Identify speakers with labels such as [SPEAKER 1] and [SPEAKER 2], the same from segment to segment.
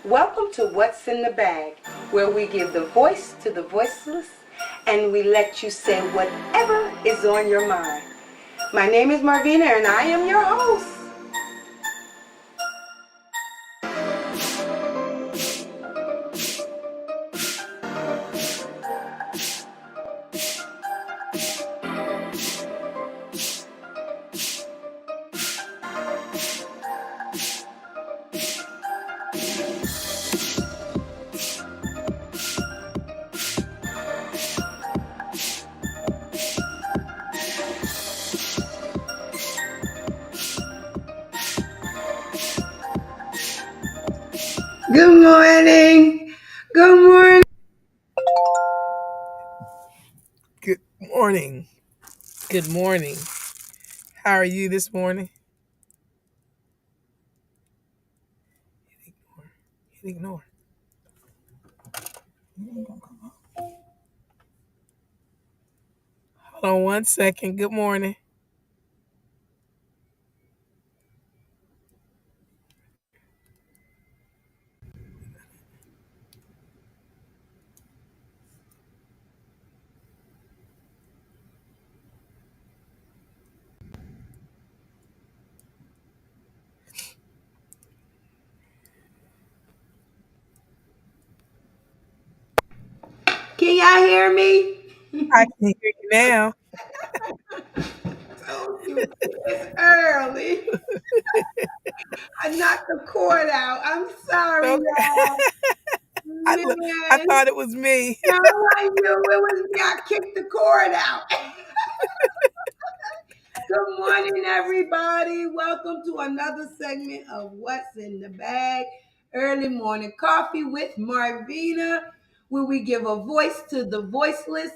[SPEAKER 1] Welcome to What's in the Bag, where we give the voice to the voiceless and we let you say whatever is on your mind. My name is Marvina and I am your host. Good morning. Good morning.
[SPEAKER 2] Good morning. Good morning. How are you this morning? Hit ignore. Hold on one second. Good morning.
[SPEAKER 1] Can y'all hear me?
[SPEAKER 2] I can hear you now.
[SPEAKER 1] Told you it's early. I knocked the cord out. I'm sorry,
[SPEAKER 2] Okay.
[SPEAKER 1] y'all.
[SPEAKER 2] I
[SPEAKER 1] Man.
[SPEAKER 2] thought it was me.
[SPEAKER 1] No, I knew it was me. I kicked the cord out. Good morning, everybody. Welcome to another segment of What's in the Bag Early Morning Coffee with Marvina, where we give a voice to the voiceless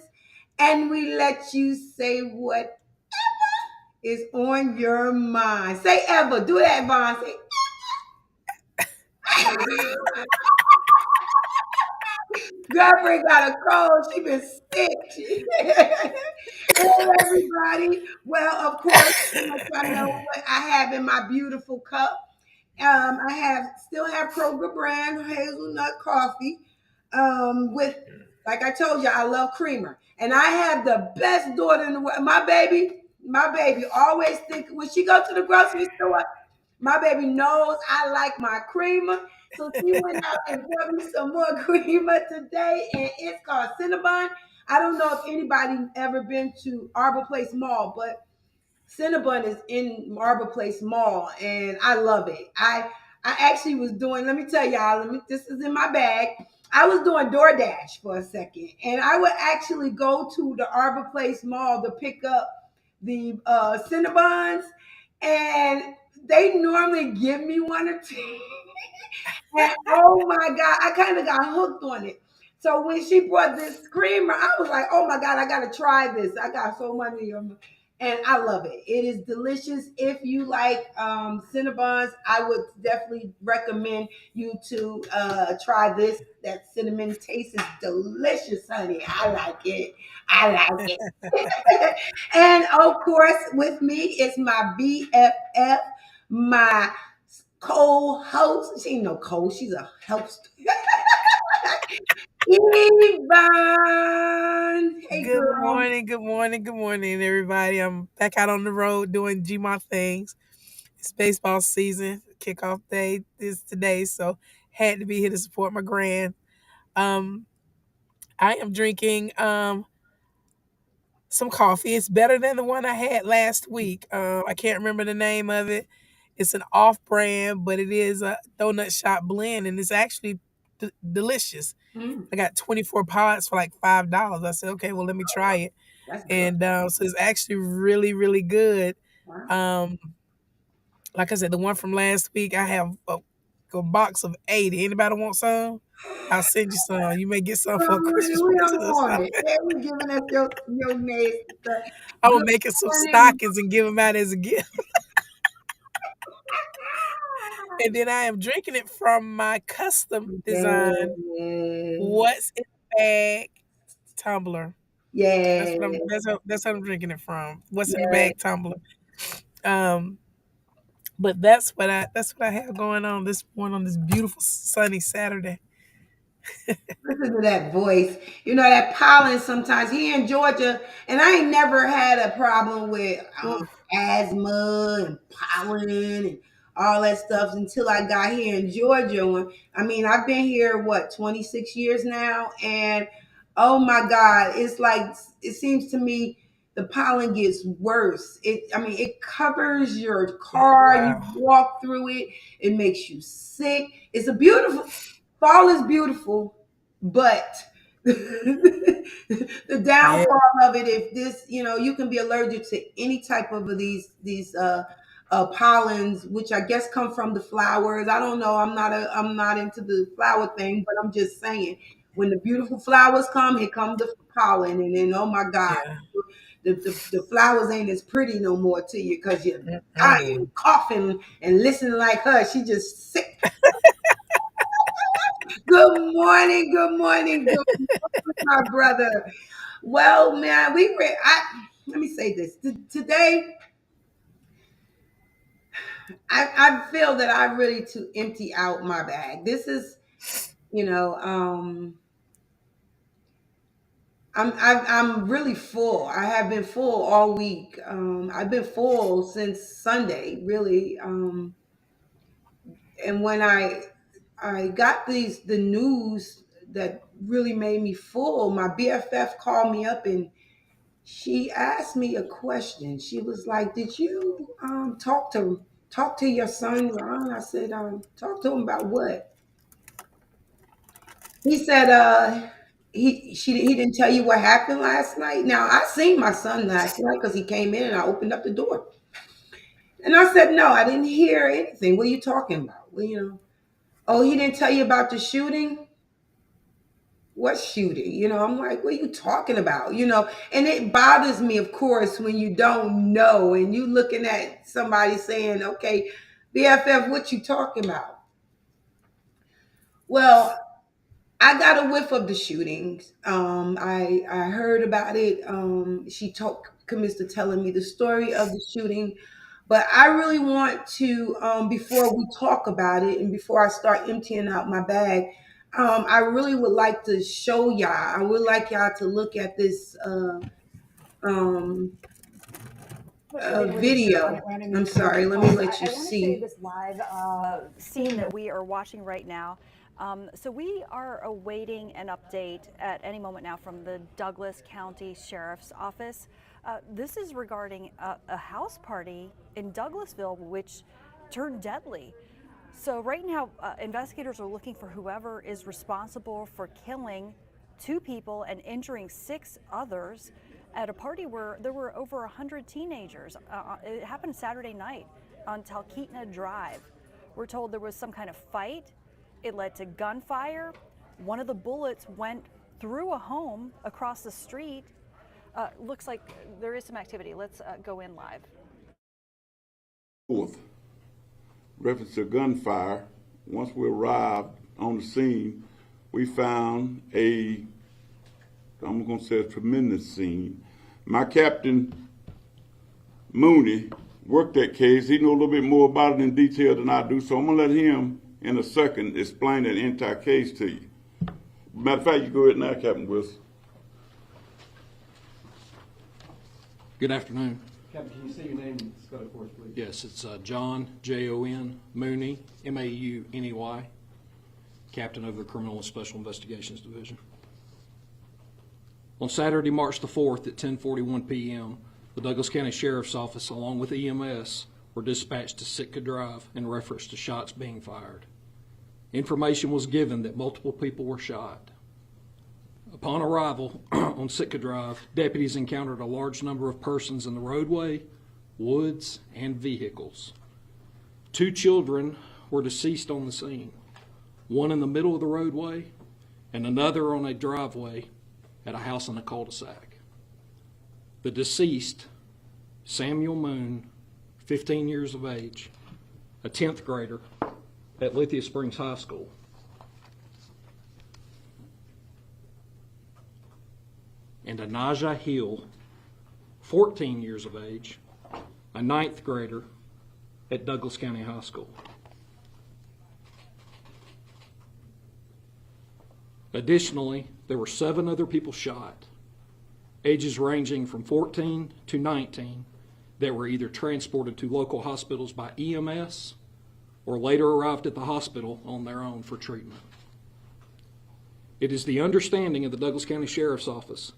[SPEAKER 1] and we let you say what is on your mind. Say ever. Do that, Vaughn. Say girlfriend got a cold. She been sick. Hey, everybody. Well, of course, I know what I have in my beautiful cup. I still have Kroger brand hazelnut coffee. With like I told you, I love creamer, and I have the best daughter in the world. My baby always think when she go to the grocery store. My baby knows I like my creamer, so she went out and bought me some more creamer today, and it's called Cinnabon. I don't know if anybody ever been to Arbor Place Mall, but Cinnabon is in Arbor Place Mall, and I love it. I actually was doing. Let me tell y'all. This is in my bag. I was doing DoorDash for a second, and I would actually go to the Arbor Place Mall to pick up the Cinnabons, and they normally give me one or two. And oh my God, I kind of got hooked on it. So when she brought this creamer, I was like, oh my God, I gotta try this. I got so many of them. And I love it. It is delicious. If you like Cinnabons, I would definitely recommend you to try this. That cinnamon taste is delicious, honey. I like it. I like it. And of course, with me is my BFF, my co-host. She ain't no co, she's a host. Yvonne. Hey
[SPEAKER 2] Good
[SPEAKER 1] girl.
[SPEAKER 2] morning. Good morning. Good morning, everybody. I'm back out on the road doing GMA things. It's baseball season. Kickoff day is today, so had to be here to support my grand. Um, I am drinking some coffee. It's better than the one I had last week. I can't remember the name of it. It's an off brand, but it is a donut shop blend, and it's actually delicious.
[SPEAKER 1] Mm,
[SPEAKER 2] I got 24 pods for like $5. I said, okay, well, let me try it.
[SPEAKER 1] that's good.
[SPEAKER 2] And so it's actually really, really good.
[SPEAKER 1] Wow.
[SPEAKER 2] Um, like I said, the one from last week, I have a box of 80. Anybody want some? I'll send you some. You may get some for a
[SPEAKER 1] We
[SPEAKER 2] Christmas
[SPEAKER 1] don't
[SPEAKER 2] present or
[SPEAKER 1] want
[SPEAKER 2] something.
[SPEAKER 1] it. They were giving us your name.
[SPEAKER 2] I'm
[SPEAKER 1] Good
[SPEAKER 2] gonna make it some
[SPEAKER 1] morning.
[SPEAKER 2] stockings and give them out as a gift. And then I am drinking it from my custom design
[SPEAKER 1] Yes.
[SPEAKER 2] What's in the Bag tumbler. That's
[SPEAKER 1] Yes.
[SPEAKER 2] what I'm that's what I'm drinking it from. What's in the
[SPEAKER 1] Yes.
[SPEAKER 2] Bag tumbler. Um But that's what I have going on this morning on this beautiful sunny Saturday.
[SPEAKER 1] Listen to that voice. You know, that pollen sometimes. Here in Georgia, and I ain't never had a problem with
[SPEAKER 2] Oof.
[SPEAKER 1] asthma and pollen and all that stuff until I got here in Georgia. I mean, I've been here, what, 26 years now? And oh my God, it's like, it seems to me the pollen gets worse. I mean, it covers your
[SPEAKER 2] Yeah,
[SPEAKER 1] car. You
[SPEAKER 2] wow.
[SPEAKER 1] walk through it, it makes you sick. It's a beautiful, fall is beautiful, but the
[SPEAKER 2] Yeah,
[SPEAKER 1] downfall of it, if this, you can be allergic to any type of these pollens, which I guess come from the flowers. I don't know. I'm not into the flower thing, but I'm just saying, when the beautiful flowers come, here come the pollen, and then oh my God,
[SPEAKER 2] yeah.
[SPEAKER 1] the flowers ain't as pretty no more to you because you're dying,
[SPEAKER 2] Mm-mm.
[SPEAKER 1] coughing, and listening like her. She just sick. Good morning, good morning, good morning, my brother. Well, man, let me say this. Today, I feel that I really to empty out my bag. This is, you know, I'm really full. I have been full all week. I've been full since Sunday, really. And when I got the news that really made me full, my BFF called me up and she asked me a question. She was like, "Did you talk to your son, Ron?" I said, "Talk to him about what?" He said, he didn't tell you what happened last night." Now I seen my son last night because he came in and I opened up the door, and I said, "No, I didn't hear anything. What are you talking about?" Well. "Oh, he didn't tell you about the shooting." "What shooting?" I'm like, "What are you talking about?" And it bothers me, of course, when you don't know and you looking at somebody saying, "Okay, BFF, what you talking about?" Well, I got a whiff of the shootings. I heard about it. She told Camista telling me the story of the shooting, but I really want to, before we talk about it and before I start emptying out my bag, I really would like to show y'all. I would like y'all to look at this um,
[SPEAKER 3] What's your name? What is your
[SPEAKER 1] video. I'm sorry. Let me let you
[SPEAKER 3] I want to show you
[SPEAKER 1] see.
[SPEAKER 3] this live scene that we are watching right now. So we are awaiting an update at any moment now from the Douglas County Sheriff's Office. This is regarding a house party in Douglasville, which turned deadly. So right now, investigators are looking for whoever is responsible for killing two people and injuring six others at a party where there were over 100 teenagers. It happened Saturday night on Talkeetna Drive. We're told there was some kind of fight. It led to gunfire. One of the bullets went through a home across the street. Looks like there is some activity. Let's go in live.
[SPEAKER 4] Fourth, reference to gunfire. Once we arrived on the scene, we found I'm going to say a tremendous scene. My captain, Mooney, worked that case. He knows a little bit more about it in detail than I do, so I'm going to let him in a second explain that entire case to you. Matter of fact, you go ahead now, Captain Wilson.
[SPEAKER 5] Good afternoon.
[SPEAKER 6] Captain, can you say your name and spell it for us, please?
[SPEAKER 5] Yes, it's John, Jon, Mooney, Mauney, Captain of the Criminal and Special Investigations Division. On Saturday, March the 4th at 10:41 p.m., the Douglas County Sheriff's Office, along with EMS, were dispatched to Sitka Drive in reference to shots being fired. Information was given that multiple people were shot. Upon arrival on Sitka Drive, deputies encountered a large number of persons in the roadway, woods, and vehicles. Two children were deceased on the scene, one in the middle of the roadway and another on a driveway at a house in a cul-de-sac. The deceased, Samuel Moon, 15 years of age, a 10th grader at Lithia Springs High School. And Anaja Hill, 14 years of age, a 9th grader at Douglas County High School. Additionally, there were 7 other people shot, ages ranging from 14 to 19, that were either transported to local hospitals by EMS or later arrived at the hospital on their own for treatment. It is the understanding of the Douglas County Sheriff's Office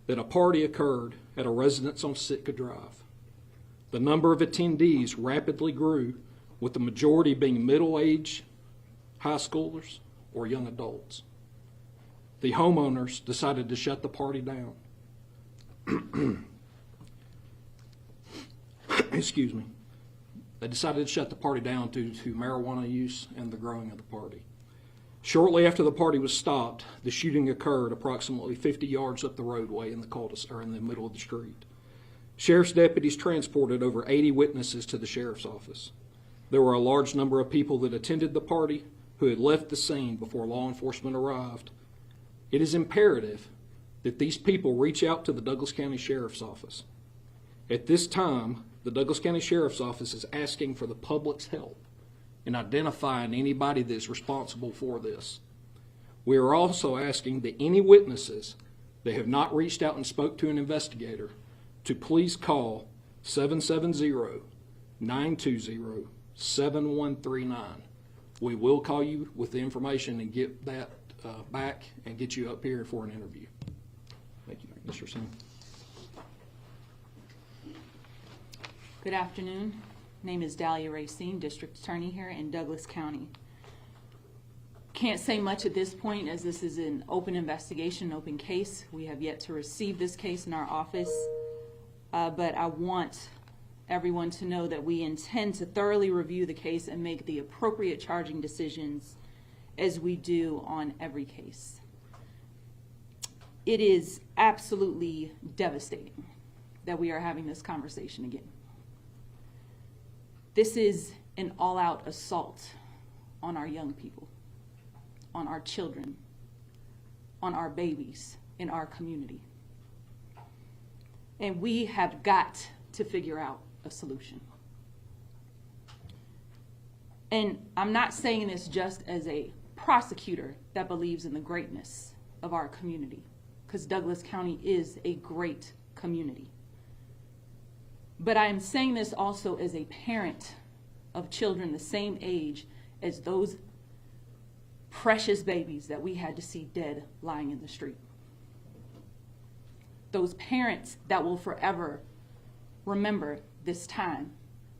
[SPEAKER 5] that a party occurred at a residence on Sitka Drive. The number of attendees rapidly grew, with the majority being middle-aged high schoolers or young adults. The homeowners decided to shut the party down. Excuse me. They decided to shut the party down due to marijuana use and the growing of the party. Shortly after the party was stopped, the shooting occurred approximately 50 yards up the roadway in the cul-de-sac, or in the middle of the street. Sheriff's deputies transported over 80 witnesses to the sheriff's office. There were a large number of people that attended the party who had left the scene before law enforcement arrived. It is imperative that these people reach out to the Douglas County Sheriff's Office. At this time, the Douglas County Sheriff's Office is asking for the public's help in identifying anybody that is responsible for this. We are also asking that any witnesses that have not reached out and spoke to an investigator to please call 770-920-7139. We will call you with the information and get that back and get you up here for an interview. Thank you, Mr. Singh.
[SPEAKER 7] Good afternoon. Name is Dahlia Racine, District Attorney here in Douglas County. Can't say much at this point as this is an open investigation, open case. We have yet to receive this case in our office, but I want everyone to know that we intend to thoroughly review the case and make the appropriate charging decisions as we do on every case. It is absolutely devastating that we are having this conversation again. This is an all-out assault on our young people, on our children, on our babies in our community. And we have got to figure out a solution. And I'm not saying this just as a prosecutor that believes in the greatness of our community, because Douglas County is a great community. But I am saying this also as a parent of children the same age as those precious babies that we had to see dead lying in the street. Those parents that will forever remember this time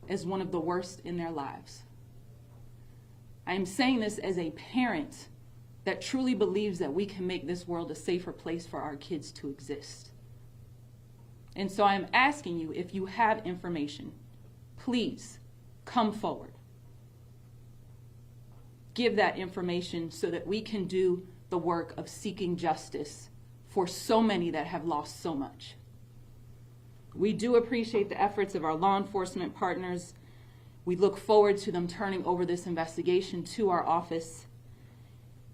[SPEAKER 7] as one of the worst in their lives. I am saying this as a parent that truly believes that we can make this world a safer place for our kids to exist. And so I'm asking you, if you have information, please come forward. Give that information so that we can do the work of seeking justice for so many that have lost so much. We do appreciate the efforts of our law enforcement partners. We look forward to them turning over this investigation to our office.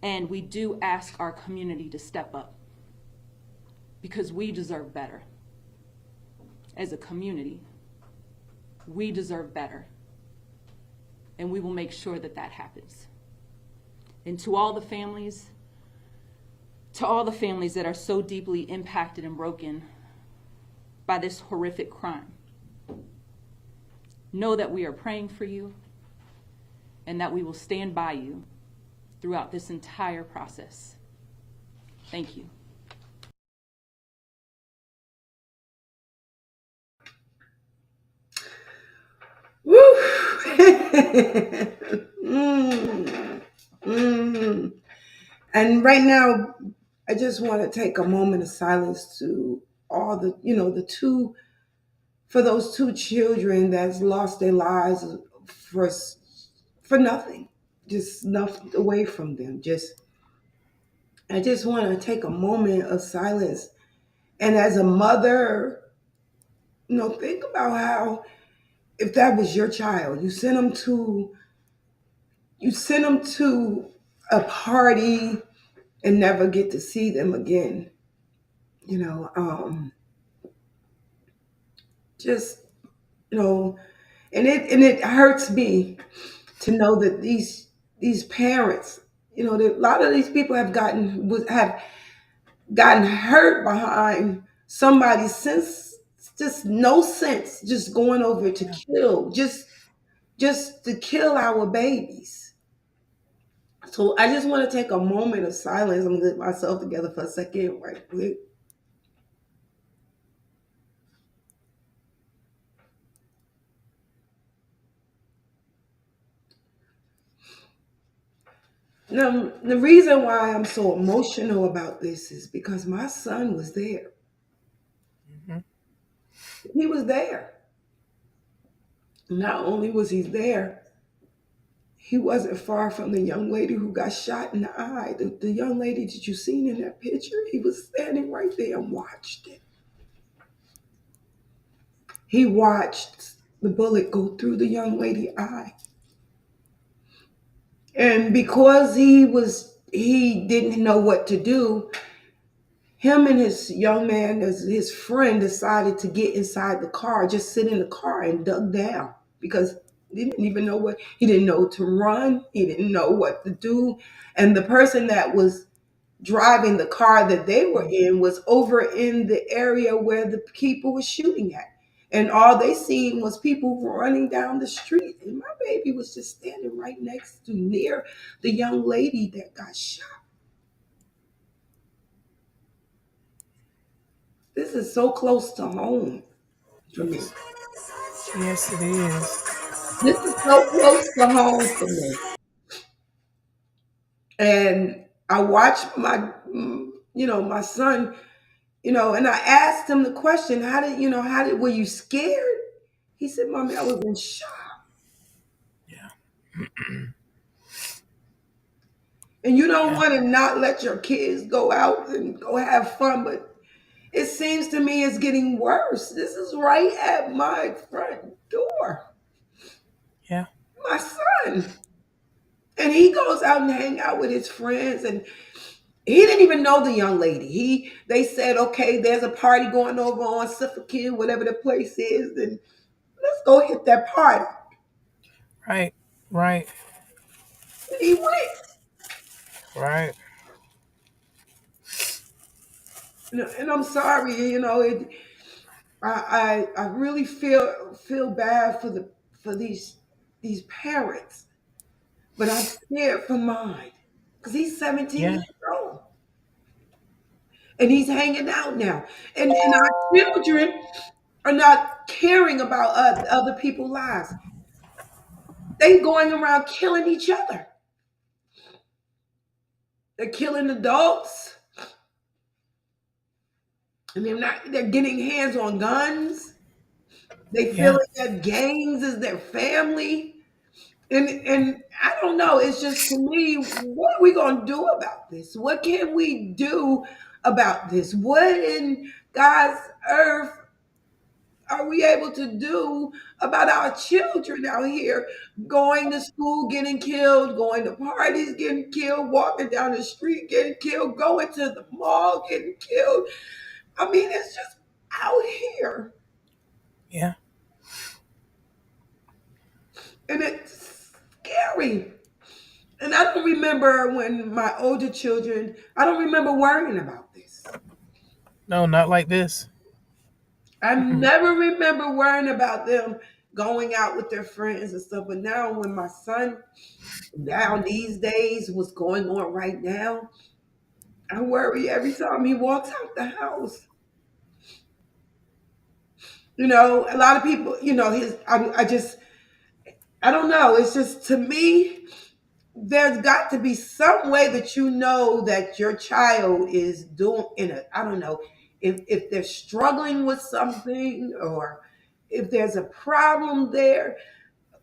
[SPEAKER 7] And we do ask our community to step up because we deserve better. As a community, we deserve better. And we will make sure that that happens. And to all the families that are so deeply impacted and broken by this horrific crime, know that we are praying for you and that we will stand by you throughout this entire process. Thank you.
[SPEAKER 1] Woo! mm, mm. And right now, I just want to take a moment of silence to all for those 2 children that's lost their lives for for nothing, just nothing away from them. I just want to take a moment of silence. And as a mother, think about how, if that was your child, you sent them to a party and never get to see them again. You know, just, you know, And it hurts me to know that these parents, that a lot of these people have gotten hurt behind somebody's sense, just no sense, just going over to
[SPEAKER 2] Yeah.
[SPEAKER 1] kill, just to kill our babies. So I just want to take a moment of silence. I'm gonna get myself together for a second, right quick. Now, the reason why I'm so emotional about this is because my son was there.
[SPEAKER 2] Hmm.
[SPEAKER 1] He was there. Not only was he there, he wasn't far from the young lady who got shot in the eye. The young lady that you seen in that picture, he was standing right there and watched it. He watched the bullet go through the young lady's eye. And because he didn't know what to do, him and his young man, as his friend, decided to get inside the car, just sit in the car and dug down because he didn't even know he didn't know to run, he didn't know what to do. And the person that was driving the car that they were in was over in the area where the people were shooting at. And all they seen was people running down the street. And my baby was just standing right next to near the young lady that got shot. This is so close to home for me.
[SPEAKER 2] Yes, it is.
[SPEAKER 1] This is so close to home for me. And I watched my son, and I asked him the question, were you scared? He said, Mommy, I was in shock.
[SPEAKER 2] Yeah.
[SPEAKER 1] And you don't
[SPEAKER 2] Yeah.
[SPEAKER 1] want to not let your kids go out and go have fun, but it seems to me it's getting worse. This is right at my front door.
[SPEAKER 2] Yeah.
[SPEAKER 1] My son. And he goes out and hang out with his friends, and he didn't even know the young lady. They said, okay, there's a party going over on Suffolk, whatever the place is, and let's go hit that party.
[SPEAKER 2] Right. Right.
[SPEAKER 1] And he went.
[SPEAKER 2] Right.
[SPEAKER 1] And I'm sorry, I really feel bad for these parents, but I'm scared for mine because he's 17
[SPEAKER 2] Yeah.
[SPEAKER 1] years old and he's hanging out now, and our children are not caring about other people's lives. They going around killing each other. They're killing adults, and they're getting hands on guns. They
[SPEAKER 2] Yeah.
[SPEAKER 1] feeling that gangs is their family. And I don't know. It's just to me, what are we gonna do about this? What can we do about this? What in God's earth are we able to do about our children out here going to school, getting killed, going to parties, getting killed, walking down the street, getting killed, going to the mall, getting killed? I mean, it's just out here.
[SPEAKER 2] Yeah.
[SPEAKER 1] And it's scary. And I don't remember when my older children, I don't remember worrying about this.
[SPEAKER 2] No, not like this.
[SPEAKER 1] I
[SPEAKER 2] Mm-mm.
[SPEAKER 1] never remember worrying about them going out with their friends and stuff. But now, when my son down these days, what's going on right now, I worry every time he walks out the house. A lot of people, I don't know. It's just to me, there's got to be some way that that your child is doing I don't know, if they're struggling with something or if there's a problem there.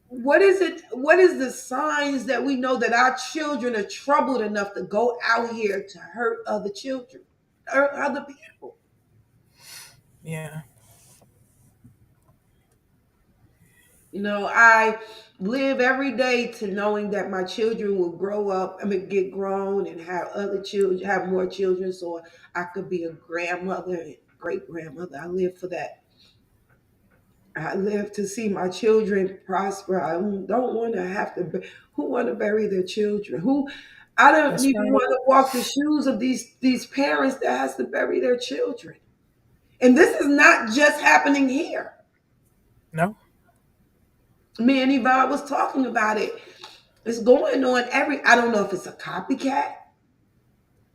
[SPEAKER 1] What is the signs that we know that our children are troubled enough to go out here to hurt other children or other people?
[SPEAKER 2] Yeah.
[SPEAKER 1] I live every day to knowing that my children will grow up, get grown and have other children, have more children, so I could be a grandmother and great grandmother. I live for that. I live to see my children prosper. I don't want to have to. Who want to bury their children? Who? I don't
[SPEAKER 2] That's
[SPEAKER 1] even
[SPEAKER 2] right.
[SPEAKER 1] want to walk the shoes of these parents that has to bury their children. And this is not just happening here.
[SPEAKER 2] No.
[SPEAKER 1] Me and Yvonne was talking about it. It's going on every. I don't know if it's a copycat.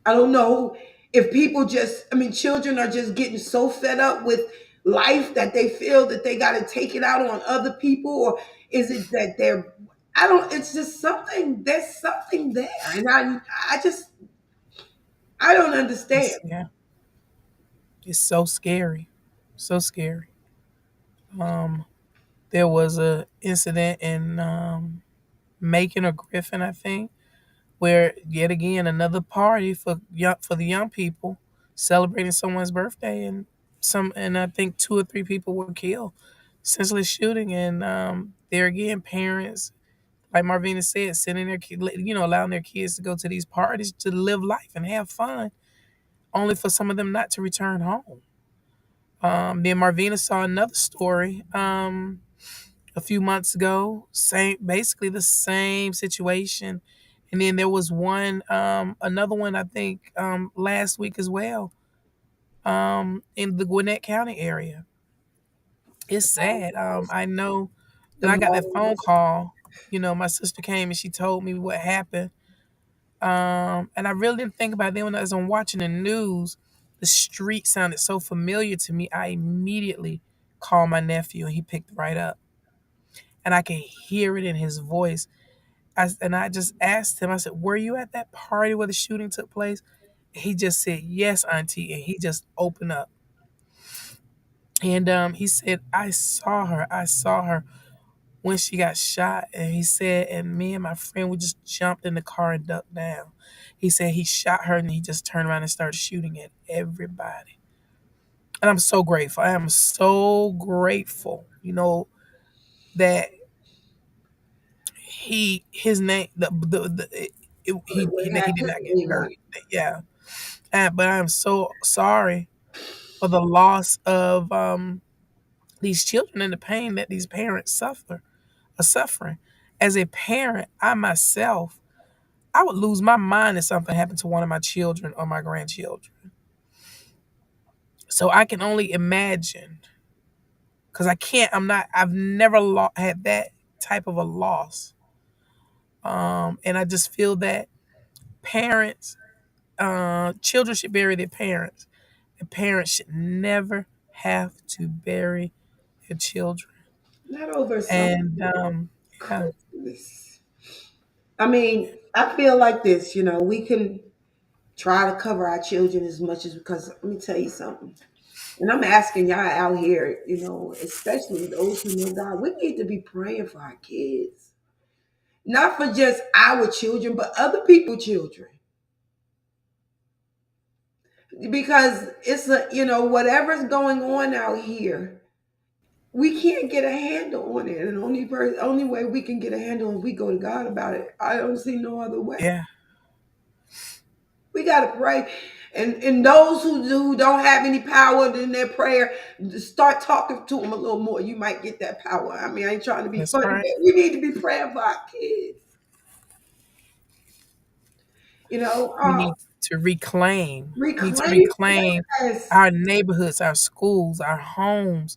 [SPEAKER 1] I don't know if people just, I mean, children are just getting so fed up with life that they feel that they got to take it out on other people, or is it that they're, I don't, it's just something, there's something there. And I just, I don't understand.
[SPEAKER 2] Yeah. It's so scary. So scary. Um, there was a incident in Macon or Griffin, I think, where yet again another party for the young people celebrating someone's birthday, and I think two or three people were killed, senseless shooting, and there again parents, like Marvina said, sending their allowing their kids to go to these parties to live life and have fun, only for some of them not to return home. Then Marvina saw another story a few months ago, same basically the same situation. And then there was another one I think last week as well, in the Gwinnett County area. It's sad. I know
[SPEAKER 1] The
[SPEAKER 2] when I got that
[SPEAKER 1] mold,
[SPEAKER 2] phone call, my sister came and she told me what happened. And I really didn't think about it. Then when I was on watching the news, the street sounded so familiar to me. I immediately called my nephew and he picked right up. And I could hear it in his voice. I just asked him, I said, "Were you at that party where the shooting took place?" He just said, "Yes, Auntie." And he just opened up. And he said, "I saw her. I saw her when she got shot." And he said, and me and my friend, we just jumped in the car and ducked down. He said he shot her and he just turned around and started shooting at everybody. And I'm so grateful. I am so grateful, that his name,
[SPEAKER 1] what
[SPEAKER 2] he did
[SPEAKER 1] happened
[SPEAKER 2] not get hurt.
[SPEAKER 1] anyway.
[SPEAKER 2] Yeah. But I'm so sorry for the loss of these children and the pain that these parents are suffering. As a parent, I myself, I would lose my mind if something happened to one of my children or my grandchildren. So I can only imagine, because I can't. I've never had that type of a loss. And I just feel that parents, children should bury their parents. And parents should never have to bury their children.
[SPEAKER 1] Not over some
[SPEAKER 2] And yeah,
[SPEAKER 1] Christmas. I mean, I feel like this, we can try to cover our children as much as, because let me tell you something. And I'm asking y'all out here, especially those who know God, we need to be praying for our kids. Not for just our children, but other people's children. Because it's whatever's going on out here, we can't get a handle on it. And the only way we can get a handle is we go to God about it. I don't see no other way.
[SPEAKER 2] yeah,
[SPEAKER 1] We gotta pray. And those who don't have any power in their prayer, start talking to them a little more. You might get that power. I mean, I ain't trying to be
[SPEAKER 2] that's
[SPEAKER 1] funny,
[SPEAKER 2] right.
[SPEAKER 1] but we need to be praying for our kids. You know,
[SPEAKER 2] We
[SPEAKER 1] uh,
[SPEAKER 2] need to reclaim. Need to
[SPEAKER 1] reclaim.
[SPEAKER 2] reclaim
[SPEAKER 1] Yes,
[SPEAKER 2] our neighborhoods, our schools, our homes.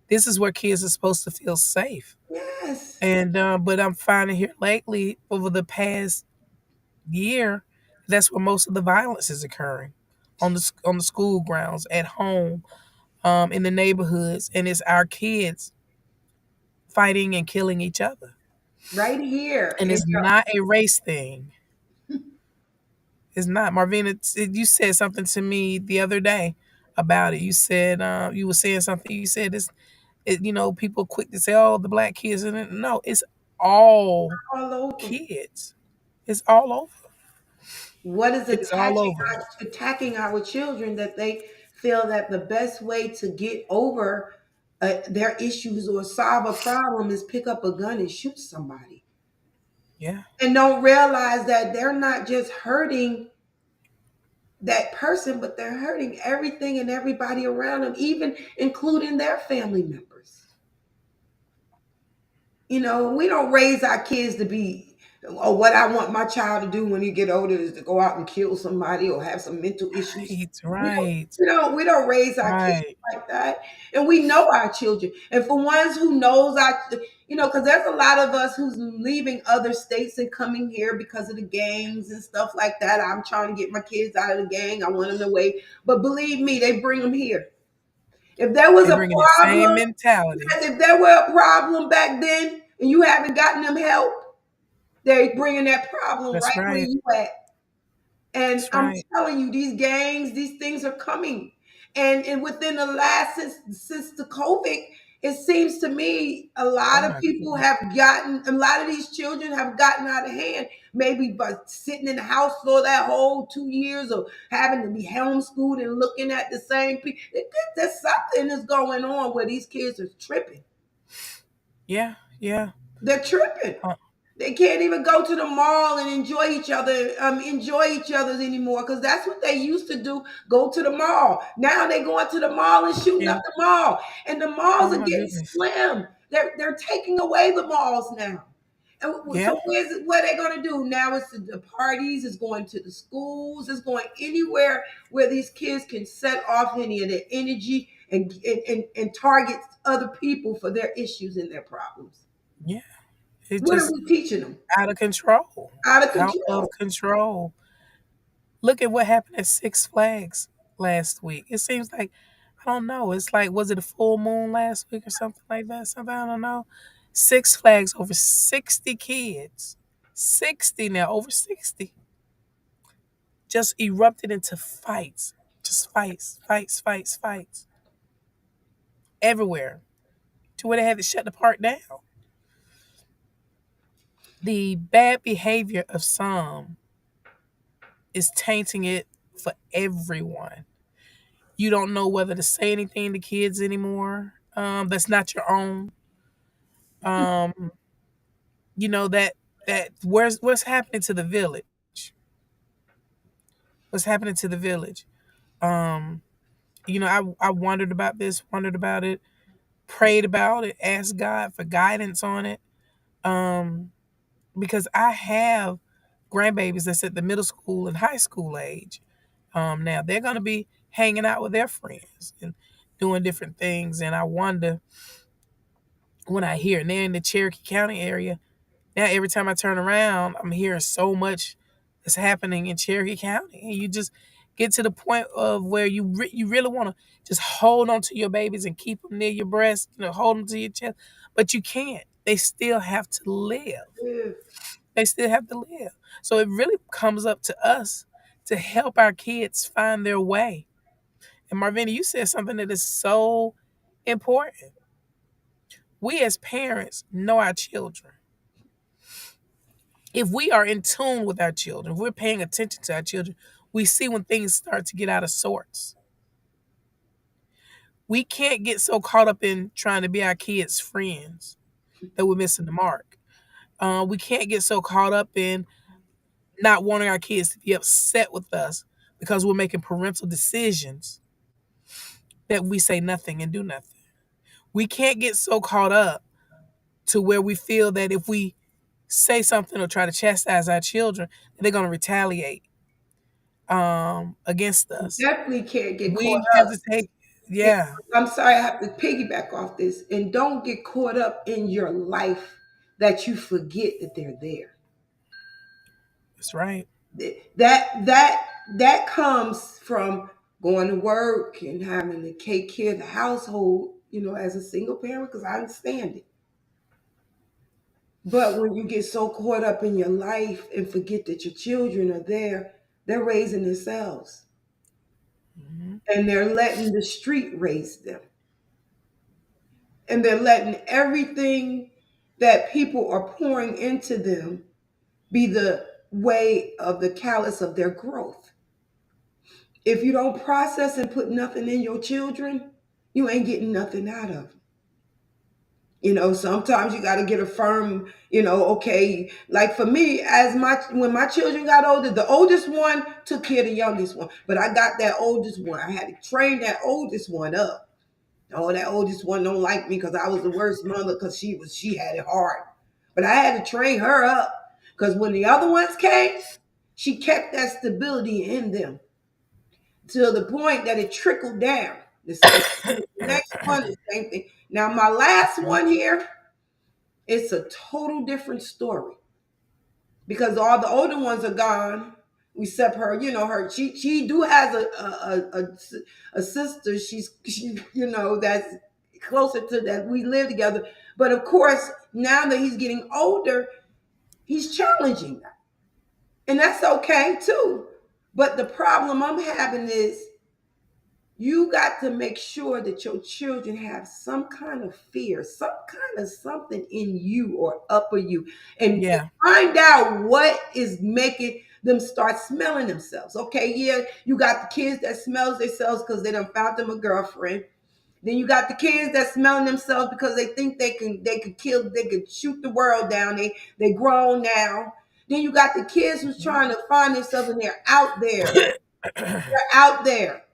[SPEAKER 2] This is where kids are supposed to feel safe.
[SPEAKER 1] yes.
[SPEAKER 2] And but I'm finding here lately, over the past year, that's where most of the violence is occurring, on the school grounds, at home, in the neighborhoods, and it's our kids fighting and killing each other.
[SPEAKER 1] Right here
[SPEAKER 2] And
[SPEAKER 1] in
[SPEAKER 2] it's not a race thing. It's not. Marvina, you said something to me the other day about it. You said you were saying something. You said people quick to say, "Oh, the black kids," and no, it's all
[SPEAKER 1] all over.
[SPEAKER 2] kids. It's all over.
[SPEAKER 1] What is
[SPEAKER 2] It's all over.
[SPEAKER 1] attacking our children that they feel that the best way to get over their issues or solve a problem is pick up a gun and shoot somebody,
[SPEAKER 2] Yeah,
[SPEAKER 1] and don't realize that they're not just hurting that person, but they're hurting everything and everybody around them, even including their family members. We don't raise our kids to be, or what I want my child to do when he get older is to go out and kill somebody or have some mental issues.
[SPEAKER 2] Right,
[SPEAKER 1] We don't,
[SPEAKER 2] right,
[SPEAKER 1] we don't raise our kids
[SPEAKER 2] right.
[SPEAKER 1] like that. And we know our children. And for ones who knows because there's a lot of us who's leaving other states and coming here because of the gangs and stuff like that. I'm trying to get my kids out of the gang. I want them away. But believe me, they bring them here. If there was
[SPEAKER 2] They
[SPEAKER 1] a
[SPEAKER 2] bringing that same
[SPEAKER 1] problem,
[SPEAKER 2] mentality.
[SPEAKER 1] if there were a problem back then and you haven't gotten them help, they're bringing that problem right
[SPEAKER 2] That's
[SPEAKER 1] where
[SPEAKER 2] right.
[SPEAKER 1] you at. And
[SPEAKER 2] That's
[SPEAKER 1] I'm
[SPEAKER 2] right.
[SPEAKER 1] telling you, these gangs, these things are coming. And within the last since the COVID, it seems to me a
[SPEAKER 2] Oh
[SPEAKER 1] lot of
[SPEAKER 2] my
[SPEAKER 1] people
[SPEAKER 2] goodness.
[SPEAKER 1] have gotten, a lot of these children have gotten out of hand, maybe by sitting in the house for that whole 2 years or having to be homeschooled and looking at the same people. There's something that's going on where these kids are tripping.
[SPEAKER 2] Yeah, yeah.
[SPEAKER 1] They're tripping.
[SPEAKER 2] Uh,
[SPEAKER 1] They can't even go to the mall and enjoy each other's anymore because that's what they used to do. Go to the mall. Now they going to the mall and shooting
[SPEAKER 2] yeah.
[SPEAKER 1] up the mall, and the malls
[SPEAKER 2] Oh
[SPEAKER 1] are
[SPEAKER 2] my
[SPEAKER 1] getting
[SPEAKER 2] goodness.
[SPEAKER 1] slim. They're taking away the malls now. And
[SPEAKER 2] Yeah,
[SPEAKER 1] so what are they going to do now? It's the parties. It's going to the schools. It's going anywhere where these kids can set off any of their energy and target other people for their issues and their problems.
[SPEAKER 2] yeah. It's
[SPEAKER 1] What are
[SPEAKER 2] just
[SPEAKER 1] we teaching them?
[SPEAKER 2] out of control.
[SPEAKER 1] Out of
[SPEAKER 2] Out of
[SPEAKER 1] control.
[SPEAKER 2] control. Look at what happened at Six Flags last week. It seems like I don't know. It's like was it a full moon last week or something like that? Something I don't know. Six Flags over 60 kids. 60 now, over 60 just erupted into fights. Just fights, fights, fights, fights. Everywhere. To where they had to shut the park down. The bad behavior of some is tainting it for everyone. You don't know whether to say anything to kids anymore. That's not your own. Um, you know that what's happening to the village? What's happening to the village? Um, I wondered about this, wondered about it, prayed about it, asked God for guidance on it. Um, because I have grandbabies that's at the middle school and high school age. Now they're gonna be hanging out with their friends and doing different things, and I wonder when I hear, and they're in the Cherokee County area. Now every time I turn around, I'm hearing so much that's happening in Cherokee County, and you just get to the point of where you really want to just hold on to your babies and keep them near your breast, hold them to your chest, but you can't. They still have to live.
[SPEAKER 1] Yeah.
[SPEAKER 2] They still have to live. So it really comes up to us to help our kids find their way. And Marvina, you said something that is so important. We as parents know our children. If we are in tune with our children, if we're paying attention to our children, we see when things start to get out of sorts. We can't get so caught up in trying to be our kids' friends that we're missing the mark. We can't get so caught up in not wanting our kids to be upset with us because we're making parental decisions that we say nothing and do nothing. We can't get so caught up to where we feel that if we say something or try to chastise our children, they're going to retaliate against us.
[SPEAKER 1] Definitely can't get caught
[SPEAKER 2] We have
[SPEAKER 1] up.
[SPEAKER 2] to take,
[SPEAKER 1] And
[SPEAKER 2] yeah,
[SPEAKER 1] I'm sorry, I have to piggyback off this. And don't get caught up in your life that you forget that they're there.
[SPEAKER 2] that's right.
[SPEAKER 1] That comes from going to work and having to take care of the household, as a single parent, because I understand it. But when you get so caught up in your life and forget that your children are there, they're raising themselves
[SPEAKER 2] Hmm.
[SPEAKER 1] and they're letting the street raise them. And they're letting everything that people are pouring into them be the way of the callus of their growth. If you don't process and put nothing in your children, you ain't getting nothing out of them. Sometimes you got to get a firm, okay. Like for me, when my children got older, the oldest one took care of the youngest one, but I got that oldest one. I had to train that oldest one up Oh, that oldest one don't like me because I was the worst mother because she had it hard. But I had to train her up because when the other ones came, she kept that stability in them to the point that it trickled down. The same thing with the next one, the same thing. Now my last one here, it's a total different story because all the older ones are gone. We separate her, her she do has a sister. She that's closer to that we live together. But of course, now that he's getting older, he's challenging that, and that's okay too. But the problem I'm having is you got to make sure that your children have some kind of fear, some kind of something in you or upper you, and
[SPEAKER 2] Yeah.
[SPEAKER 1] find out what is making them start smelling themselves. Okay, yeah, you got the kids that smells themselves because they done found them a girlfriend. Then you got the kids that smelling themselves because they think they could shoot the world down. They grown now. Then you got the kids who's trying to find themselves and they're out there. They're out there.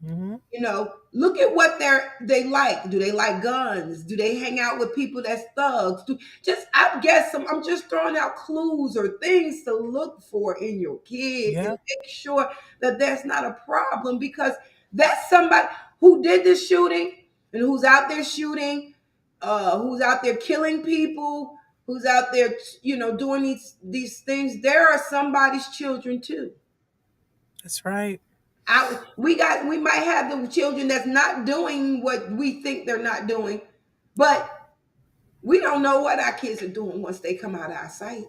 [SPEAKER 2] Hmm.
[SPEAKER 1] Look at what they like. Do they like guns? Do they hang out with people that's thugs? I guess I'm just throwing out clues or things to look for in your kid and
[SPEAKER 2] Yeah.
[SPEAKER 1] make sure that that's not a problem because that's somebody who did the shooting and who's out there shooting, who's out there killing people, who's out there, doing these things. There are somebody's children too.
[SPEAKER 2] That's right.
[SPEAKER 1] We might have the children that's not doing what we think they're not doing, but we don't know what our kids are doing once they come out of our sight.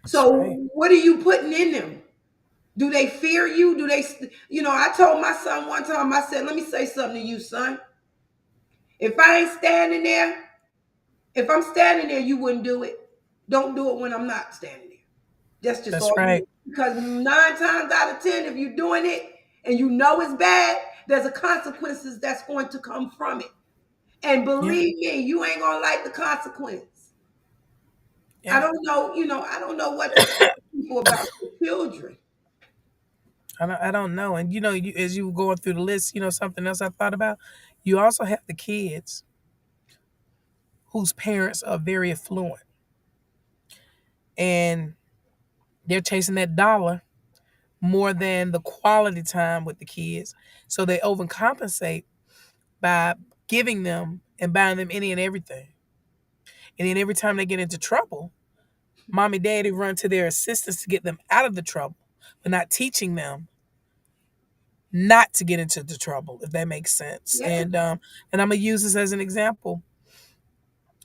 [SPEAKER 2] That's right.
[SPEAKER 1] So what are you putting in them? Do they fear you? Do they, I told my son one time, I said, let me say something to you, son. If I ain't standing there, if I'm standing there, you wouldn't do it. Don't do it when I'm not standing there. That's just
[SPEAKER 2] That's
[SPEAKER 1] all you
[SPEAKER 2] right.
[SPEAKER 1] do. Because 9 times out of 10, if you're doing it and you know it's bad, there's a consequences that's going to come from it. And
[SPEAKER 2] Yeah.
[SPEAKER 1] believe me, you ain't gonna like the consequence. I
[SPEAKER 2] Yeah.
[SPEAKER 1] don't know, I don't know what to tell people about the children.
[SPEAKER 2] I don't know. And as you were going through the list, something else I thought about. You also have the kids whose parents are very affluent and they're chasing that dollar more than the quality time with the kids. So they overcompensate by giving them and buying them any and everything. And then every time they get into trouble, mommy, daddy run to their assistants to get them out of the trouble, but not teaching them not to get into the trouble, if that makes sense.
[SPEAKER 1] Yeah,
[SPEAKER 2] And I'm gonna use this as an example.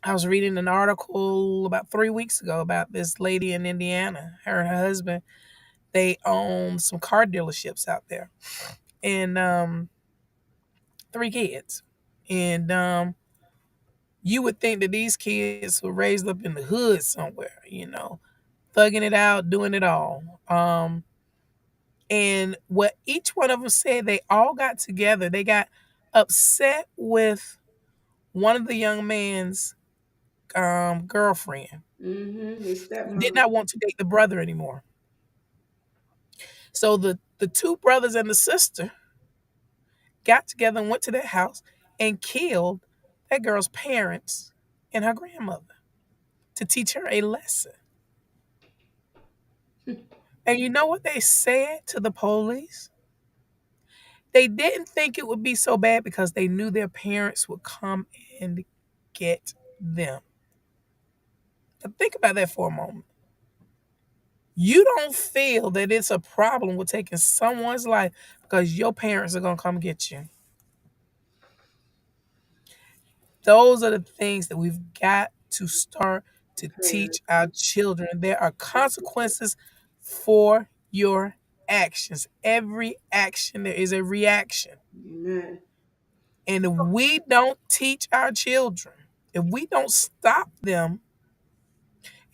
[SPEAKER 2] I was reading an article about 3 weeks ago about this lady in Indiana. Her and her husband, they own some car dealerships out there, and 3 kids. And you would think that these kids were raised up in the hood somewhere, thugging it out, doing it all. And what each one of them said, they all got together. They got upset with one of the young man's girlfriend.
[SPEAKER 1] his
[SPEAKER 2] Did
[SPEAKER 1] stepmom.
[SPEAKER 2] not want to date the brother anymore. So the two brothers and the sister got together and went to their house and killed that girl's parents and her grandmother to teach her a lesson. And you know what they said to the police? They didn't think it would be so bad because they knew their parents would come and get them. Now think about that for a moment. You don't feel that it's a problem with taking someone's life because your parents are going to come get you. Those are the things that we've got to start to teach our children. There are consequences for your actions. Every action, there is a reaction.
[SPEAKER 1] Amen.
[SPEAKER 2] And if we don't teach our children, if we don't stop them,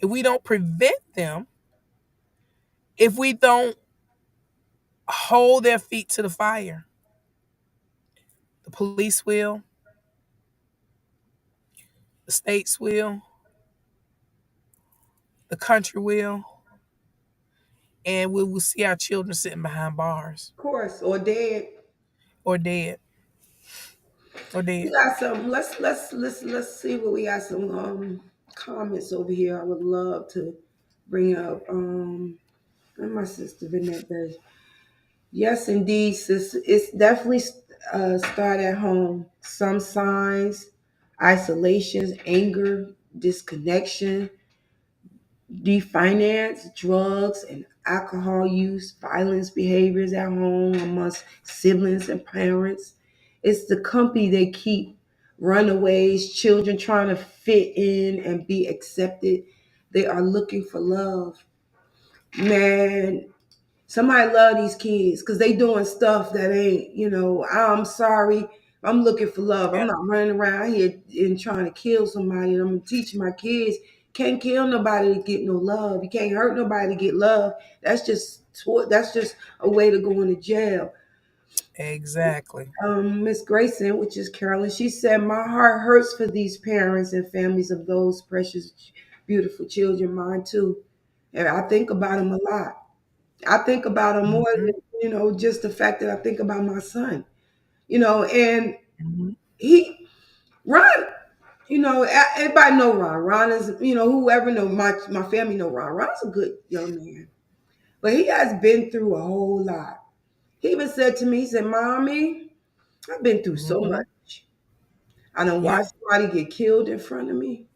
[SPEAKER 2] if we don't prevent them, if we don't hold their feet to the fire, the police will, the states will, the country will, and we will see our children sitting behind bars
[SPEAKER 1] Of course, or dead.
[SPEAKER 2] or dead. Or
[SPEAKER 1] We
[SPEAKER 2] did?
[SPEAKER 1] got some. Let's see what we got. Some comments over here. I would love to bring up. And my sister Vanette does. Yes, indeed, sis. It's definitely start at home. Some signs: isolations, anger, disconnection, definance, drugs and alcohol use, violence behaviors at home amongst siblings and parents. It's the company they keep, runaways, children trying to fit in and be accepted. They are looking for love. Man, somebody love these kids because they doing stuff that ain't, I'm sorry. I'm looking for love. I'm
[SPEAKER 2] Yeah,
[SPEAKER 1] not running around here and trying to kill somebody. And I'm gonna teach my kids can't kill nobody to get no love. You can't hurt nobody to get love. That's just a way to go into jail.
[SPEAKER 2] exactly.
[SPEAKER 1] Miss Grayson, which is Carolyn, she said, "My heart hurts for these parents and families of those precious, beautiful children. Mine too. And I think about them a lot. I think about him more
[SPEAKER 2] Hmm.
[SPEAKER 1] than, just the fact that I think about my son, and
[SPEAKER 2] Hmm.
[SPEAKER 1] he, Ron, everybody know Ron. Ron is, whoever know my family know Ron. Ron's a good young man, but he has been through a whole lot. He even said to me, he said, Mommy, I've been through so
[SPEAKER 2] Hmm.
[SPEAKER 1] much. I done
[SPEAKER 2] Yeah.
[SPEAKER 1] watched somebody get killed in front of me.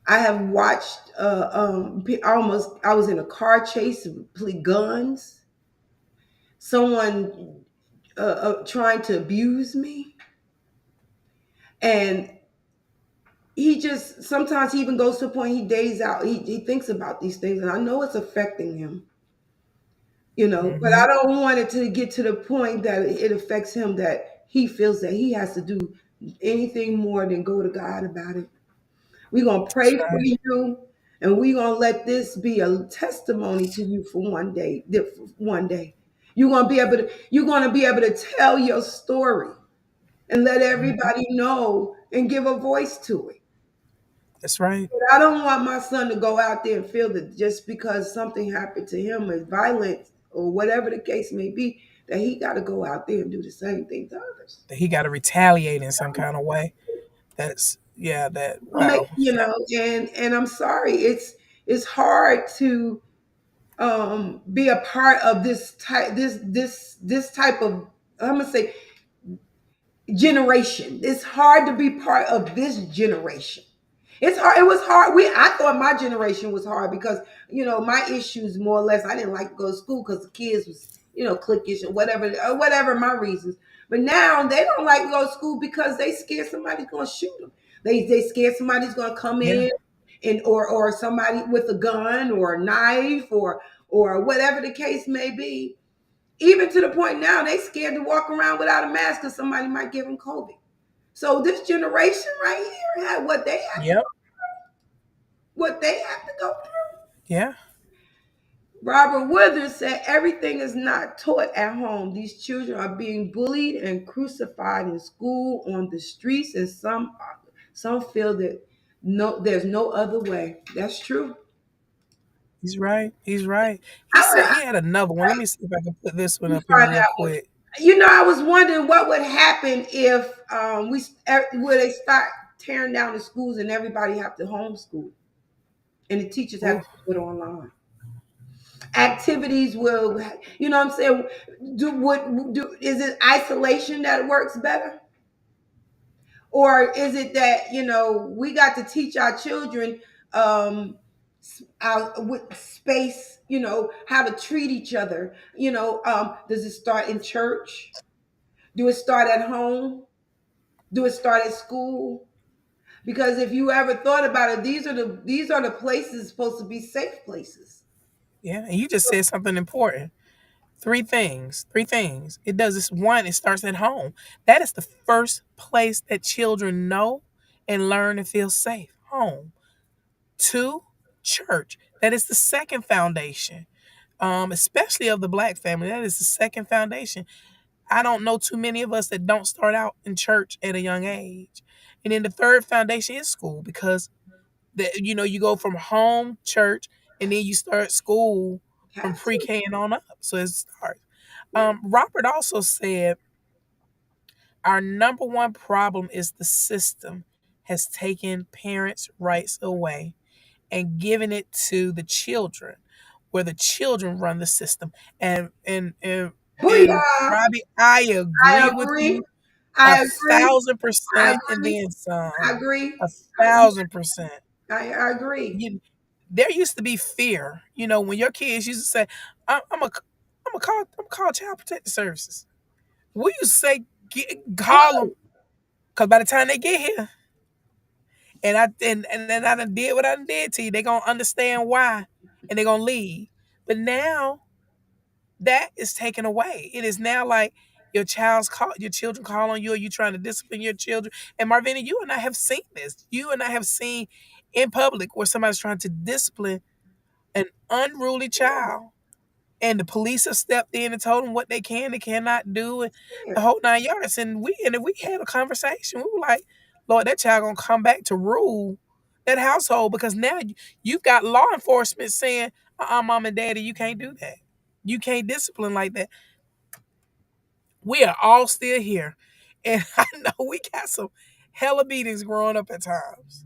[SPEAKER 1] I have watched, I was in a car chase, with guns, someone trying to abuse me. And he just sometimes he even goes to a point he days out. He thinks about these things, and I know it's affecting him, but
[SPEAKER 2] Hmm.
[SPEAKER 1] I don't want it to get to the point that it affects him that he feels that he has to do anything more than go to God about it. We're gonna
[SPEAKER 2] That's
[SPEAKER 1] pray for
[SPEAKER 2] right.
[SPEAKER 1] you, and we're gonna let this be a testimony to you for one day. One day. You're gonna be able to tell your story and let
[SPEAKER 2] Hmm.
[SPEAKER 1] everybody know and give a voice to it.
[SPEAKER 2] That's right.
[SPEAKER 1] But I don't want my son to go out there and feel that just because something happened to him or violence or whatever the case may be, that he got to go out there and do the same thing to others.
[SPEAKER 2] That he got to retaliate in some kind of way. That's yeah. That
[SPEAKER 1] I'll make,
[SPEAKER 2] wow. Yeah.
[SPEAKER 1] and I'm sorry, it's hard to be a part of this type of, I'm gonna say, generation. It's hard to be part of this generation. It's hard. It was hard. I thought my generation was hard because my issues more or less. I didn't like to go to school because the kids was cliquish or whatever my reasons. But now they don't like to go to school because they scared somebody's going to shoot them. They scared somebody's going to come
[SPEAKER 2] Yeah.
[SPEAKER 1] in and or somebody with a gun or a knife or whatever the case may be. Even to the point now they scared to walk around without a mask because somebody might give them COVID. So this generation right here had
[SPEAKER 2] Yep.
[SPEAKER 1] what they have to go through.
[SPEAKER 2] Yeah.
[SPEAKER 1] Robert Withers said everything is not taught at home. These children are being bullied and crucified in school, on the streets, and some feel that there's no other way. That's true.
[SPEAKER 2] He's right. He's right. He
[SPEAKER 1] I,
[SPEAKER 2] said he had another one. Let me see if I can put this one
[SPEAKER 1] Let me
[SPEAKER 2] up here
[SPEAKER 1] find
[SPEAKER 2] real
[SPEAKER 1] that one.
[SPEAKER 2] quick.
[SPEAKER 1] I was wondering what would happen if would they start tearing down the schools and everybody have to homeschool and the teachers have
[SPEAKER 2] Ooh.
[SPEAKER 1] to do it online. Activities will, what I'm saying. Is it isolation that works better, or is it that we got to teach our children um, with space, how to treat each other? Does it start in church? Do it start at home? Do it start at school? Because if you ever thought about it, these are the places supposed to be safe places.
[SPEAKER 2] Yeah. And you just said something important. Three things. Three things. It does this. One, it starts at home. That is the first place that children know and learn and feel safe. Home. Two, church. That is the second foundation. Especially of the black family. That is the second foundation. I don't know too many of us that don't start out in church at a young age. And then the third foundation is school because you go from home, church, and then you start school from
[SPEAKER 1] Have to.
[SPEAKER 2] pre-K and on up. So it starts.
[SPEAKER 1] Yeah.
[SPEAKER 2] Robert also said Our number one problem is the system has taken parents' rights away and given it to the children, where the children run the system. And
[SPEAKER 1] Booyah!
[SPEAKER 2] Robbie, I
[SPEAKER 1] I
[SPEAKER 2] agree with
[SPEAKER 1] agree.
[SPEAKER 2] you a
[SPEAKER 1] I agree.
[SPEAKER 2] thousand
[SPEAKER 1] I
[SPEAKER 2] percent and
[SPEAKER 1] agree.
[SPEAKER 2] then
[SPEAKER 1] I
[SPEAKER 2] some.
[SPEAKER 1] agree.
[SPEAKER 2] A
[SPEAKER 1] I,
[SPEAKER 2] 1000%.
[SPEAKER 1] I agree.
[SPEAKER 2] You, there used to be fear, when your kids used to say, I'm a call child protective services." We used to say, call them, because by the time they get here, and then I done did what I done did to you, they gonna understand why, and they gonna leave. But now that is taken away. It is now like your children call on you, or you trying to discipline your children. And Marvina, you and I have seen this. You and I have seen in public where somebody's trying to discipline an unruly child, and the police have stepped in and told them what they can and cannot do, and the whole 9 yards. And if we had a conversation, we were like, Lord, that child gonna come back to rule that household, because now you've got law enforcement saying, mom and daddy, you can't do that. You can't discipline like that. We are all still here. And I know we got some hella beatings growing up at times.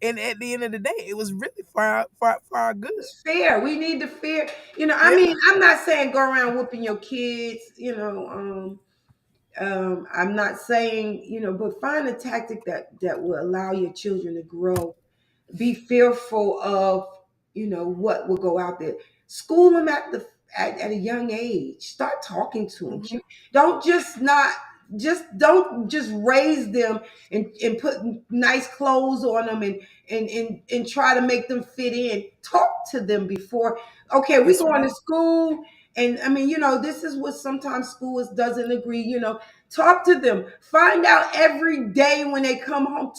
[SPEAKER 2] And at the end of the day, it was really for our good.
[SPEAKER 1] It's fair. We need to fear. I
[SPEAKER 2] Yeah.
[SPEAKER 1] mean, I'm not saying go around whooping your kids. I'm not saying, but find a tactic that will allow your children to grow. Be fearful of, what will go out there. School them at a young age. Start talking to them.
[SPEAKER 2] Mhm.
[SPEAKER 1] Don't don't just raise them and put nice clothes on them and try to make them fit in. Talk to them before. Okay, we
[SPEAKER 2] That's
[SPEAKER 1] going to
[SPEAKER 2] right.
[SPEAKER 1] school, and I mean, this is what sometimes schools doesn't agree. Talk to them. Find out every day when they come home.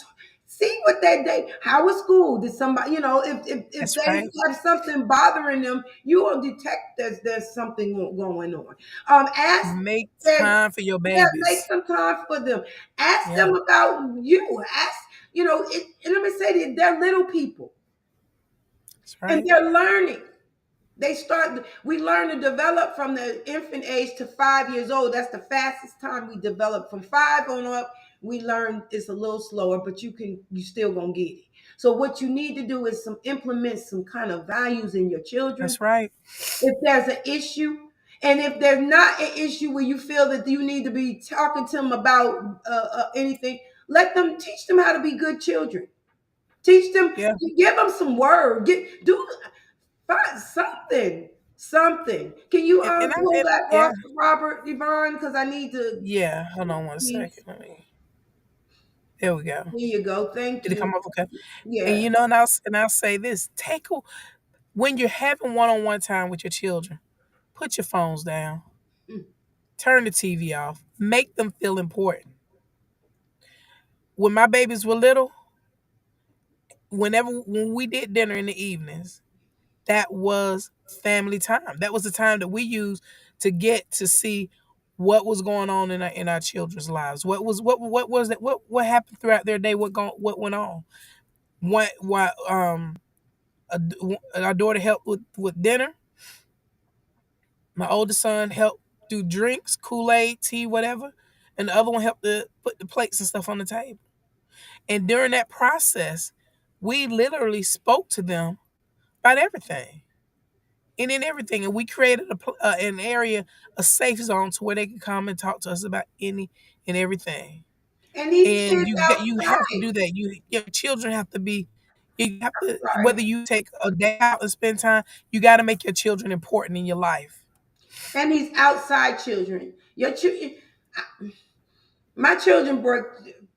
[SPEAKER 1] See what that day. How was school? Did somebody, if
[SPEAKER 2] That's
[SPEAKER 1] they
[SPEAKER 2] right.
[SPEAKER 1] have something bothering them, you will detect there's something going on. Ask
[SPEAKER 2] Make
[SPEAKER 1] them.
[SPEAKER 2] time for your
[SPEAKER 1] Yeah, make
[SPEAKER 2] babies.
[SPEAKER 1] some time for them. Ask
[SPEAKER 2] Yeah,
[SPEAKER 1] them about you. Ask, and let me say that they're little people
[SPEAKER 2] that's
[SPEAKER 1] and
[SPEAKER 2] right.
[SPEAKER 1] they're learning. We learn to develop from the infant age to 5 years old. That's the fastest time we develop. From five on up, we learn it's a little slower, but you still gonna get it. So what you need to do is implement some kind of values in your children.
[SPEAKER 2] That's right.
[SPEAKER 1] If there's an issue, and if there's not an issue where you feel that you need to be talking to them about anything, let them teach them how to be good children. Teach them,
[SPEAKER 2] Yeah.
[SPEAKER 1] give them some word. Do find something. Something. Can you
[SPEAKER 2] And I
[SPEAKER 1] pull
[SPEAKER 2] and
[SPEAKER 1] that
[SPEAKER 2] yeah.
[SPEAKER 1] off, Robert Devon? Because I need to.
[SPEAKER 2] Yeah. Hold on one second.
[SPEAKER 1] Please.
[SPEAKER 2] There we go.
[SPEAKER 1] Here you go. Thank
[SPEAKER 2] Did it
[SPEAKER 1] you.
[SPEAKER 2] come up okay? And
[SPEAKER 1] Yeah.
[SPEAKER 2] and I'll say this: when you're having one-on-one time with your children, put your phones down,
[SPEAKER 1] Mm.
[SPEAKER 2] turn the TV off, make them feel important. When my babies were little, when we did dinner in the evenings, that was family time. That was the time that we used to get to see what was going on in our children's lives. What was it? What happened throughout their day? What went on? What a, our daughter helped with dinner. My oldest son helped do drinks, Kool-Aid, tea, whatever, and the other one helped to put the plates and stuff on the table. And during that process, we literally spoke to them about everything. And in everything. And we created an area, a safe zone to where they can come and talk to us about any and everything.
[SPEAKER 1] And these
[SPEAKER 2] And
[SPEAKER 1] kids
[SPEAKER 2] you have to
[SPEAKER 1] outside,
[SPEAKER 2] do that. Your children have to be. You have to,
[SPEAKER 1] right?
[SPEAKER 2] whether you take a day out and spend time, you got to make your children important in your life.
[SPEAKER 1] And these outside children. Your children. My children brought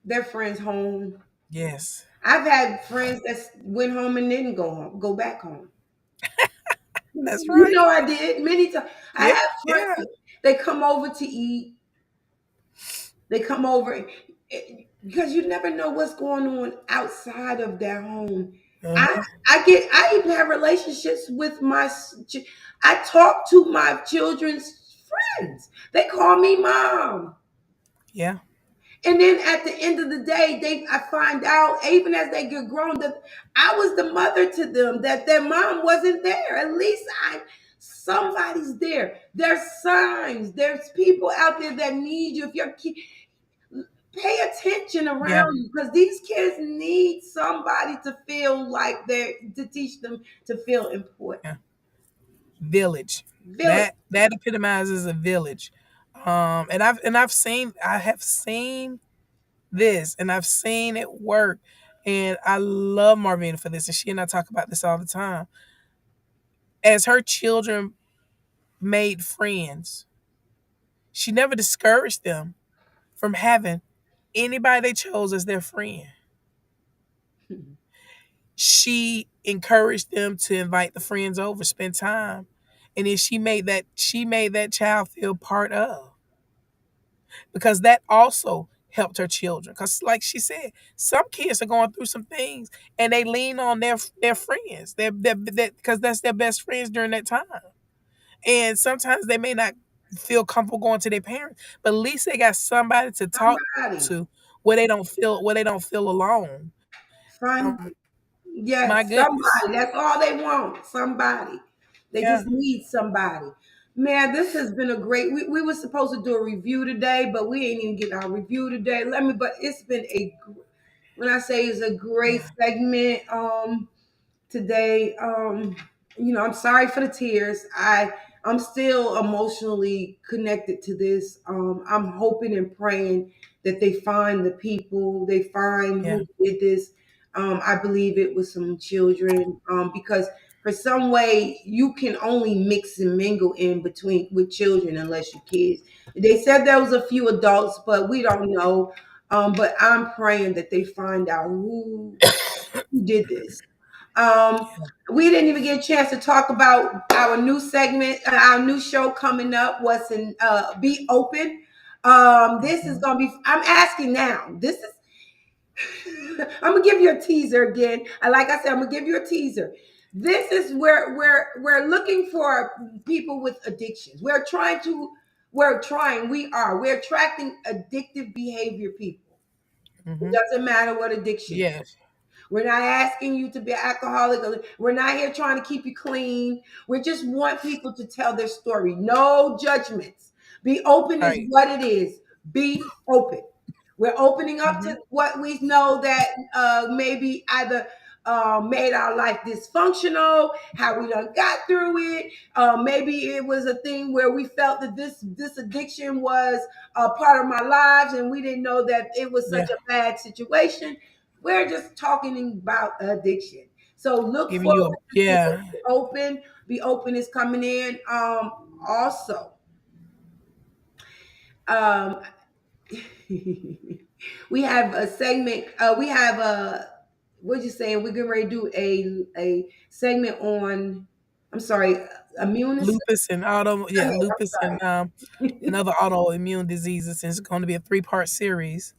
[SPEAKER 1] their friends home.
[SPEAKER 2] Yes,
[SPEAKER 1] I've had friends that went home and didn't go back home.
[SPEAKER 2] that's
[SPEAKER 1] You
[SPEAKER 2] right.
[SPEAKER 1] know, I did many times. I
[SPEAKER 2] Yeah,
[SPEAKER 1] have
[SPEAKER 2] yeah,
[SPEAKER 1] friends. They come over to eat. They come over because you never know what's going on outside of their home. I
[SPEAKER 2] uh-huh.
[SPEAKER 1] I even have relationships with I talk to my children's friends. They call me mom.
[SPEAKER 2] Yeah,
[SPEAKER 1] And then at the end of the day, I find out, even as they get grown, that I was the mother to them, that their mom wasn't there. At least somebody's there. There's signs. There's people out there that need you. If your kid, pay attention
[SPEAKER 2] Yeah.
[SPEAKER 1] around you because these kids need somebody to feel like they're to teach them to feel important.
[SPEAKER 2] Yeah. Village.
[SPEAKER 1] Village.
[SPEAKER 2] That epitomizes a village. I have seen this and I've seen it work. And I love Marvina for this. And she and I talk about this all the time. As her children made friends, she never discouraged them from having anybody they chose as their friend. She encouraged them to invite the friends over, spend time. And then she made that child feel part of, because that also helped her children. Because, like she said, some kids are going through some things, and they lean on their friends, because that's their best friends during that time. And sometimes they may not feel comfortable going to their parents, but at least they got somebody to talk
[SPEAKER 1] Somebody.
[SPEAKER 2] to where they don't feel alone.
[SPEAKER 1] Fun.
[SPEAKER 2] Um, my
[SPEAKER 1] Yes,
[SPEAKER 2] goodness,
[SPEAKER 1] somebody. That's all they want. Somebody. They
[SPEAKER 2] yeah.
[SPEAKER 1] just need somebody. Man, this has been a great. We were supposed to do a review today, but we ain't even get our review today. But it's been when I say it's a great
[SPEAKER 2] Yeah.
[SPEAKER 1] segment. Today. I'm sorry for the tears. I'm still emotionally connected to this. I'm hoping and praying that they find the people, they find
[SPEAKER 2] Yeah.
[SPEAKER 1] who did this. I believe it was some children, because for some way you can only mix and mingle in between with children unless you're kids. They said there was a few adults, but we don't know. But I'm praying that they find out who did this. Um, we didn't even get a chance to talk about our new segment, our new show coming up. What's in Be Open. This is
[SPEAKER 2] Mhm.
[SPEAKER 1] gonna be. I'm asking now. This is. I'm gonna give you a teaser again. And like I said, I'm gonna give you a teaser. This is where we're looking for people with addictions. We're attracting addictive behavior people. It
[SPEAKER 2] Mhm.
[SPEAKER 1] doesn't matter what addiction.
[SPEAKER 2] Yes.
[SPEAKER 1] We're not asking you to be an alcoholic. We're not here trying to keep you clean. We just want people to tell their story. No judgments. Be open is
[SPEAKER 2] Right.
[SPEAKER 1] what it is. Be open. We're opening up to
[SPEAKER 2] Mhm.
[SPEAKER 1] what we know that maybe either made our life dysfunctional, how we done got through it. Maybe it was a thing where we felt that this addiction was a part of my lives, and we didn't know that it was such
[SPEAKER 2] Yeah.
[SPEAKER 1] a bad situation. We're just talking about addiction. So look
[SPEAKER 2] Giving you a
[SPEAKER 1] forward to this.
[SPEAKER 2] yeah.
[SPEAKER 1] Be open. Be open is coming in. Also, um, we have a segment. We have a what you saying? We're getting ready to do a segment on. I'm sorry, immune system.
[SPEAKER 2] Lupus and other autoimmune diseases. And it's going to be a 3-part series,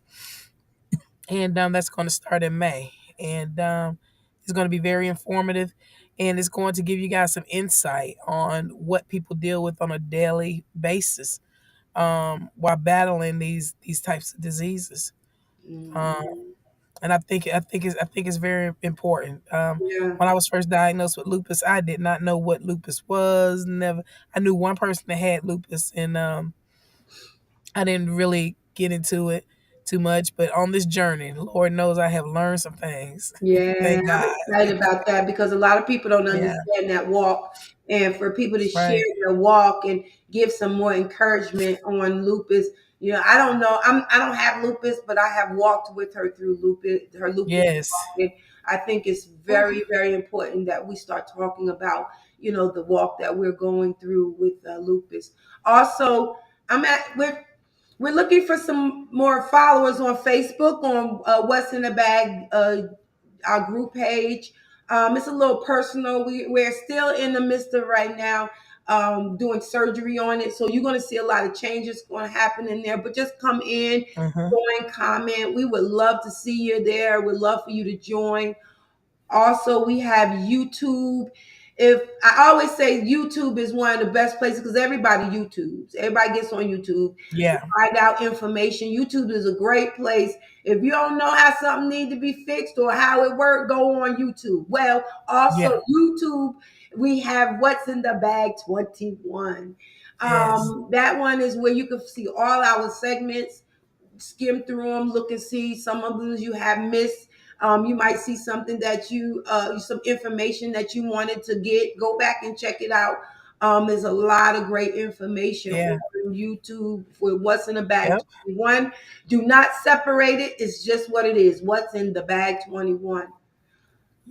[SPEAKER 2] and that's going to start in May, and it's going to be very informative, and it's going to give you guys some insight on what people deal with on a daily basis, while battling these types of diseases. Um,
[SPEAKER 1] Mhm.
[SPEAKER 2] and I think it's very important.
[SPEAKER 1] Yeah,
[SPEAKER 2] When I was first diagnosed with lupus, I did not know what lupus was. Never, I knew one person that had lupus, and I didn't really get into it too much. But on this journey, Lord knows I have learned some things.
[SPEAKER 1] yeah,
[SPEAKER 2] Thank
[SPEAKER 1] I'm
[SPEAKER 2] God.
[SPEAKER 1] excited about that because a lot of people don't
[SPEAKER 2] Yeah,
[SPEAKER 1] understand that walk, and for people to share
[SPEAKER 2] right.
[SPEAKER 1] their walk and give some more encouragement on lupus. I don't know. I don't have lupus, but I have walked with her through her lupus
[SPEAKER 2] Yes.
[SPEAKER 1] walk, and I think it's very, very important that we start talking about, the walk that we're going through with lupus. Also, I'm at we're looking for some more followers on Facebook on What's in the Bag, our group page. It's a little personal. We're still in the midst of right now doing surgery on it. So you're going to see a lot of changes going to happen in there. But just come in,
[SPEAKER 2] Uh-huh.
[SPEAKER 1] join, comment. We would love to see you there. We'd love for you to join. Also, we have YouTube. If I always say YouTube is one of the best places because everybody YouTubes. Everybody gets on YouTube
[SPEAKER 2] Yeah.
[SPEAKER 1] find out information. YouTube is a great place. If you don't know how something need to be fixed or how it works, go on YouTube. Well, also
[SPEAKER 2] Yeah.
[SPEAKER 1] YouTube, we have What's in the Bag 21.
[SPEAKER 2] Yes.
[SPEAKER 1] That one is where you can see all our segments. skim through them, look and see some of them you have missed. You might see something that some information that you wanted to get. Go back and check it out. There's a lot of great information
[SPEAKER 2] Yeah.
[SPEAKER 1] on YouTube for what's in the bag
[SPEAKER 2] Yep.
[SPEAKER 1] 21. Do not separate it. It's just what it is. What's in the bag 21.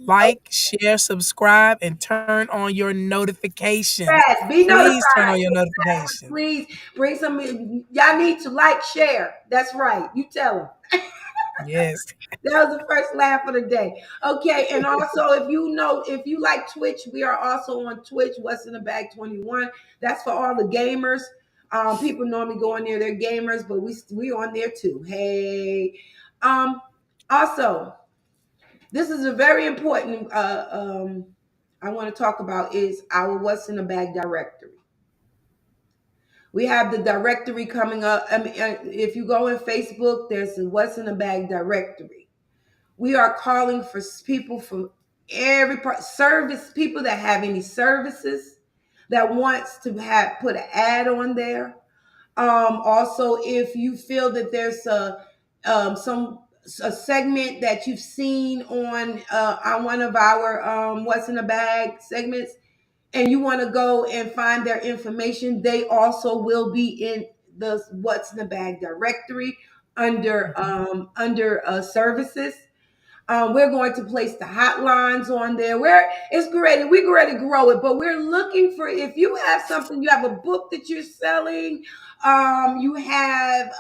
[SPEAKER 2] Like, share, subscribe, and turn on your notifications.
[SPEAKER 1] Yes, be
[SPEAKER 2] Please turn
[SPEAKER 1] notified.
[SPEAKER 2] on your
[SPEAKER 1] Exactly.
[SPEAKER 2] notifications.
[SPEAKER 1] Please bring some. Y'all need to like, share. That's right. You tell them.
[SPEAKER 2] Yes.
[SPEAKER 1] That was the first laugh of the day. Okay, and also if you like Twitch, we are also on Twitch. What's in the bag 21? That's for all the gamers. People normally go on there, they're gamers, but we on there too. Hey, um, also this is a very important. I want to talk about is our What's in the Bag directory. We have the directory coming up. I mean, if you go in Facebook, there's the What's in the Bag directory. We are calling for people from every part, service people that have any services that wants to have put an ad on there. Also, if you feel that there's some a segment that you've seen on one of our What's in the Bag segments, and you want to go and find their information, they also will be in the What's in the Bag directory
[SPEAKER 2] Mhm.
[SPEAKER 1] under services. We're going to place the hotlines on there. Where it's ready, we're ready to grow it, but we're looking for if you have something, you have a book that you're selling, you have.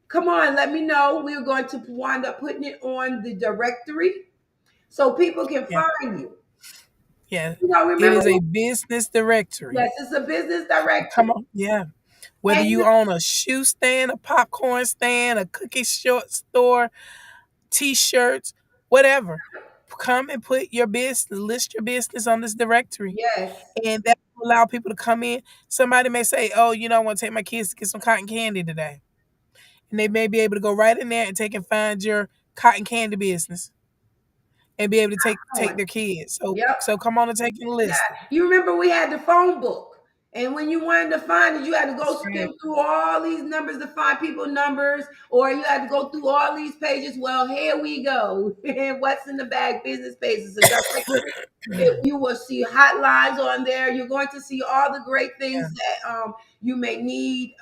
[SPEAKER 1] Come on, let me know. We're going to wind up putting it on the directory so people can
[SPEAKER 2] Yeah.
[SPEAKER 1] find you.
[SPEAKER 2] Yeah. It
[SPEAKER 1] Remember?
[SPEAKER 2] is a business directory.
[SPEAKER 1] Yes, it's a business
[SPEAKER 2] Come
[SPEAKER 1] directory,
[SPEAKER 2] on. Yeah. Whether
[SPEAKER 1] and
[SPEAKER 2] you own a shoe stand, a popcorn stand, a cookie short store, t-shirts, whatever, come and put your business, list your business on this directory.
[SPEAKER 1] yes,
[SPEAKER 2] And that will allow people to come in. Somebody may say, oh, I want to take my kids to get some cotton candy today. And they may be able to go right in there and take and find your cotton candy business and be able to take
[SPEAKER 1] point.
[SPEAKER 2] their kids.
[SPEAKER 1] Yep.
[SPEAKER 2] So come on and take and
[SPEAKER 1] Yeah,
[SPEAKER 2] list it.
[SPEAKER 1] you remember we had the phone book, and when you wanted to find it, you had to go
[SPEAKER 2] That's
[SPEAKER 1] skim
[SPEAKER 2] right.
[SPEAKER 1] through all these numbers to find people numbers, or you had to go through all these pages. Well, here we go. What's in the bag? Business pages, a directory. You will see hotlines on there. You're going to see all the great things
[SPEAKER 2] Yeah.
[SPEAKER 1] that you may need.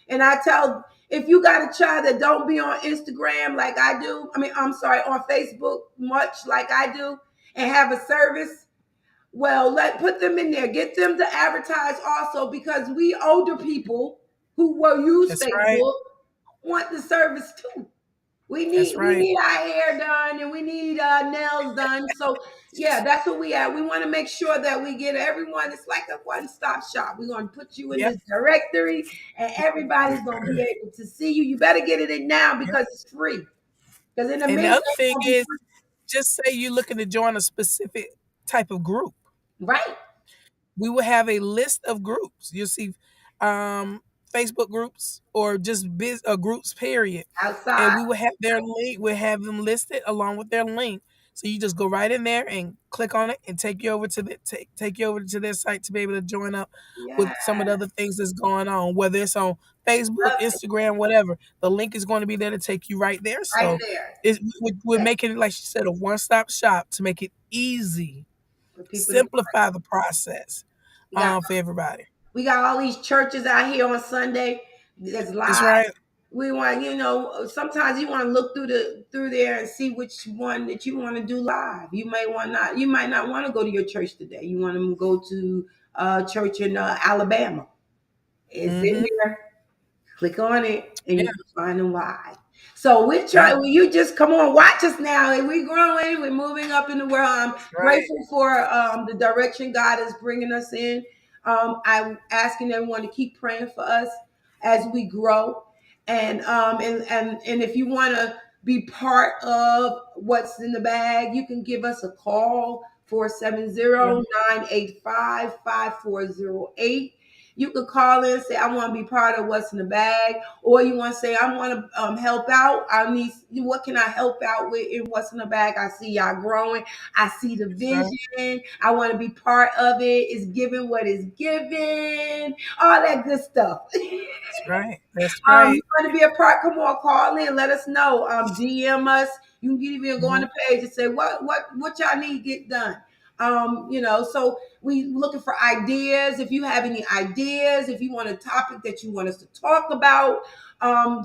[SPEAKER 1] And I tell if you got a child that don't be on Instagram like I do, I mean, I'm sorry, on Facebook much like I do, and have a service, well, let put them in there. Get them to advertise also because we older people who will use
[SPEAKER 2] That's right.
[SPEAKER 1] Facebook want the service too.
[SPEAKER 2] That's
[SPEAKER 1] We
[SPEAKER 2] right.
[SPEAKER 1] need our hair done and we need nails done. So yeah, that's what we have. We want to make sure that we get everyone. It's like a one-stop shop. We're going to put you in
[SPEAKER 2] Yep.
[SPEAKER 1] this directory, and everybody's going to be able to see you. You better get it in now
[SPEAKER 2] Yep.
[SPEAKER 1] because it's free. Because in a
[SPEAKER 2] And the
[SPEAKER 1] minute,
[SPEAKER 2] other
[SPEAKER 1] it's
[SPEAKER 2] thing
[SPEAKER 1] going to be
[SPEAKER 2] is,
[SPEAKER 1] free.
[SPEAKER 2] just say you're looking to join a specific type of group.
[SPEAKER 1] Right
[SPEAKER 2] We will have a list of groups. You'll see um, Facebook groups or just groups, period. And
[SPEAKER 1] outside.
[SPEAKER 2] we will have their link. We'll have them listed along with their link. So you just go right in there and click on it and take you over to take you over to their site to be able to join up with
[SPEAKER 1] Yeah,
[SPEAKER 2] some of the other things that's going on, whether it's on Facebook,
[SPEAKER 1] love it.
[SPEAKER 2] Instagram, whatever. The link is going to be there to take you right there.
[SPEAKER 1] Right
[SPEAKER 2] So
[SPEAKER 1] there.
[SPEAKER 2] we're
[SPEAKER 1] Yeah,
[SPEAKER 2] making it, like she said, a one-stop shop to make it easy,
[SPEAKER 1] for people to
[SPEAKER 2] simplify the process
[SPEAKER 1] we got
[SPEAKER 2] for everybody.
[SPEAKER 1] we got all these churches out here on Sunday that's
[SPEAKER 2] That's
[SPEAKER 1] live.
[SPEAKER 2] right.
[SPEAKER 1] We want, sometimes you want to look through there and see which one that you want to do live. You might not want to go to your church today. You want to go to church in Alabama. It's in
[SPEAKER 2] Mm-hmm.
[SPEAKER 1] there. Click on it and you
[SPEAKER 2] Yeah.
[SPEAKER 1] can find them live. So we're
[SPEAKER 2] Yeah.
[SPEAKER 1] trying, well, you just come on, watch us now. And we're growing, we're moving up in the world. I'm
[SPEAKER 2] That's right.
[SPEAKER 1] grateful for the direction God is bringing us in. I'm asking everyone to keep praying for us as we grow. And if you want to be part of what's in the bag, you can give us a call
[SPEAKER 2] Yeah.
[SPEAKER 1] 470-985-5408. you could call in and say, I want to be part of what's in the bag, or you want to say, I want to help out. I need, what can I help out with in what's in the bag? I see y'all growing. I see the
[SPEAKER 2] That's right.
[SPEAKER 1] vision. I want to be part of it. It's giving what is given, all that good stuff.
[SPEAKER 2] That's right. That's
[SPEAKER 1] You
[SPEAKER 2] right.
[SPEAKER 1] want to be a part? Come on, call in. Let us know. DM us. You can even go on
[SPEAKER 2] Mhm.
[SPEAKER 1] the page and say what y'all need to get done. So we looking for ideas. If you have any ideas, if you want a topic that you want us to talk about,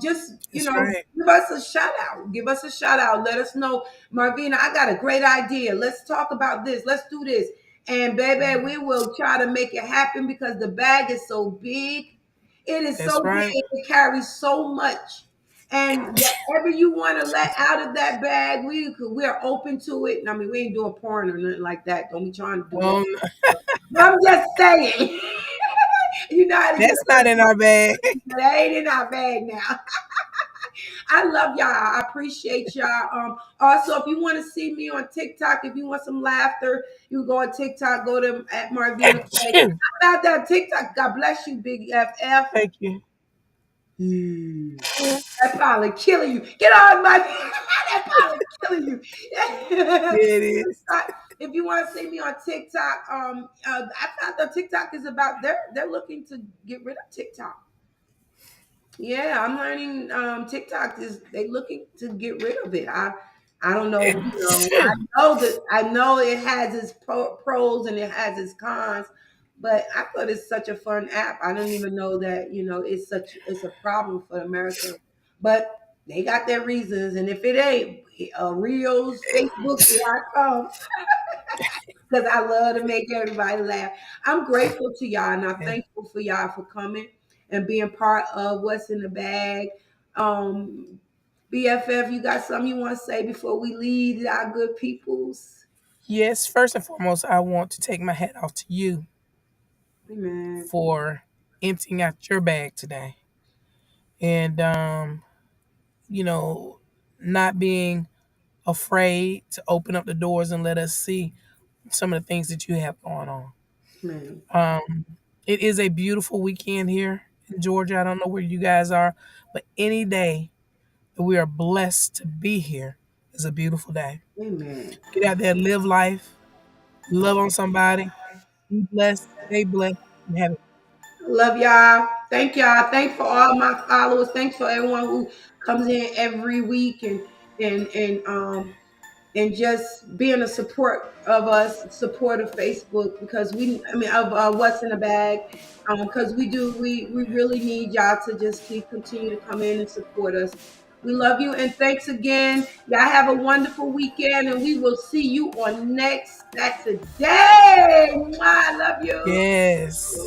[SPEAKER 1] just
[SPEAKER 2] That's right.
[SPEAKER 1] give us a shout out. Give us a shout out. Let us know, Marvina. I got a great idea. Let's talk about this. Let's do this. And baby, we will try to make it happen because the bag is so big. It is so
[SPEAKER 2] That's right.
[SPEAKER 1] big. It carries so much. And whatever you want to let out of that bag, we're open to it. And I mean, we ain't doing porn or nothing like that. Don't be trying to do that.
[SPEAKER 2] Um,
[SPEAKER 1] But I'm just saying, you know how to get
[SPEAKER 2] that's not in our bag.
[SPEAKER 1] that ain't in our bag now. I love y'all. I appreciate y'all. Also, if you want to see me on TikTok, if you want some laughter, you go on TikTok, go to at Marvina Clay. How about that TikTok? God bless you, Big FF.
[SPEAKER 2] Thank you. Yeah,
[SPEAKER 1] That probably killing you. Get on my that probably killing you.
[SPEAKER 2] it is.
[SPEAKER 1] If you want to see me on TikTok, I found that TikTok is about they're looking to get rid of TikTok. Yeah, I'm learning TikTok is they looking to get rid of it. I don't know, I know it has its pros and it has its cons, but I thought it's such a fun app. I didn't even know that, it's a problem for America. But they got their reasons, and if it ain't Reels, Facebook, here I come because I love to make everybody laugh. I'm grateful to y'all, and I'm
[SPEAKER 2] Yeah.
[SPEAKER 1] thankful for y'all for coming and being part of what's in the bag. Um, BFF, you got something you want to say before we leave our good peoples?
[SPEAKER 2] Yes, first and foremost, I want to take my hat off to you
[SPEAKER 1] Amen.
[SPEAKER 2] for emptying out your bag today. And you know, not being afraid to open up the doors and let us see some of the things that you have going on.
[SPEAKER 1] Amen.
[SPEAKER 2] Um, it is a beautiful weekend here in Georgia. I don't know where you guys are, but any day that we are blessed to be here is a beautiful day.
[SPEAKER 1] Amen.
[SPEAKER 2] Get out there, live life, love on somebody, be blessed, stay blessed, and have it.
[SPEAKER 1] Love y'all. Thank y'all. Thanks for all my followers. Thanks for everyone who comes in every week and just being a support of us, support of Facebook because of what's in the bag, because we really need y'all to just keep continue to come in and support us. We love you and thanks again. Y'all have a wonderful weekend and we will see you on next Saturday. Mwah, I love you.
[SPEAKER 2] Yes.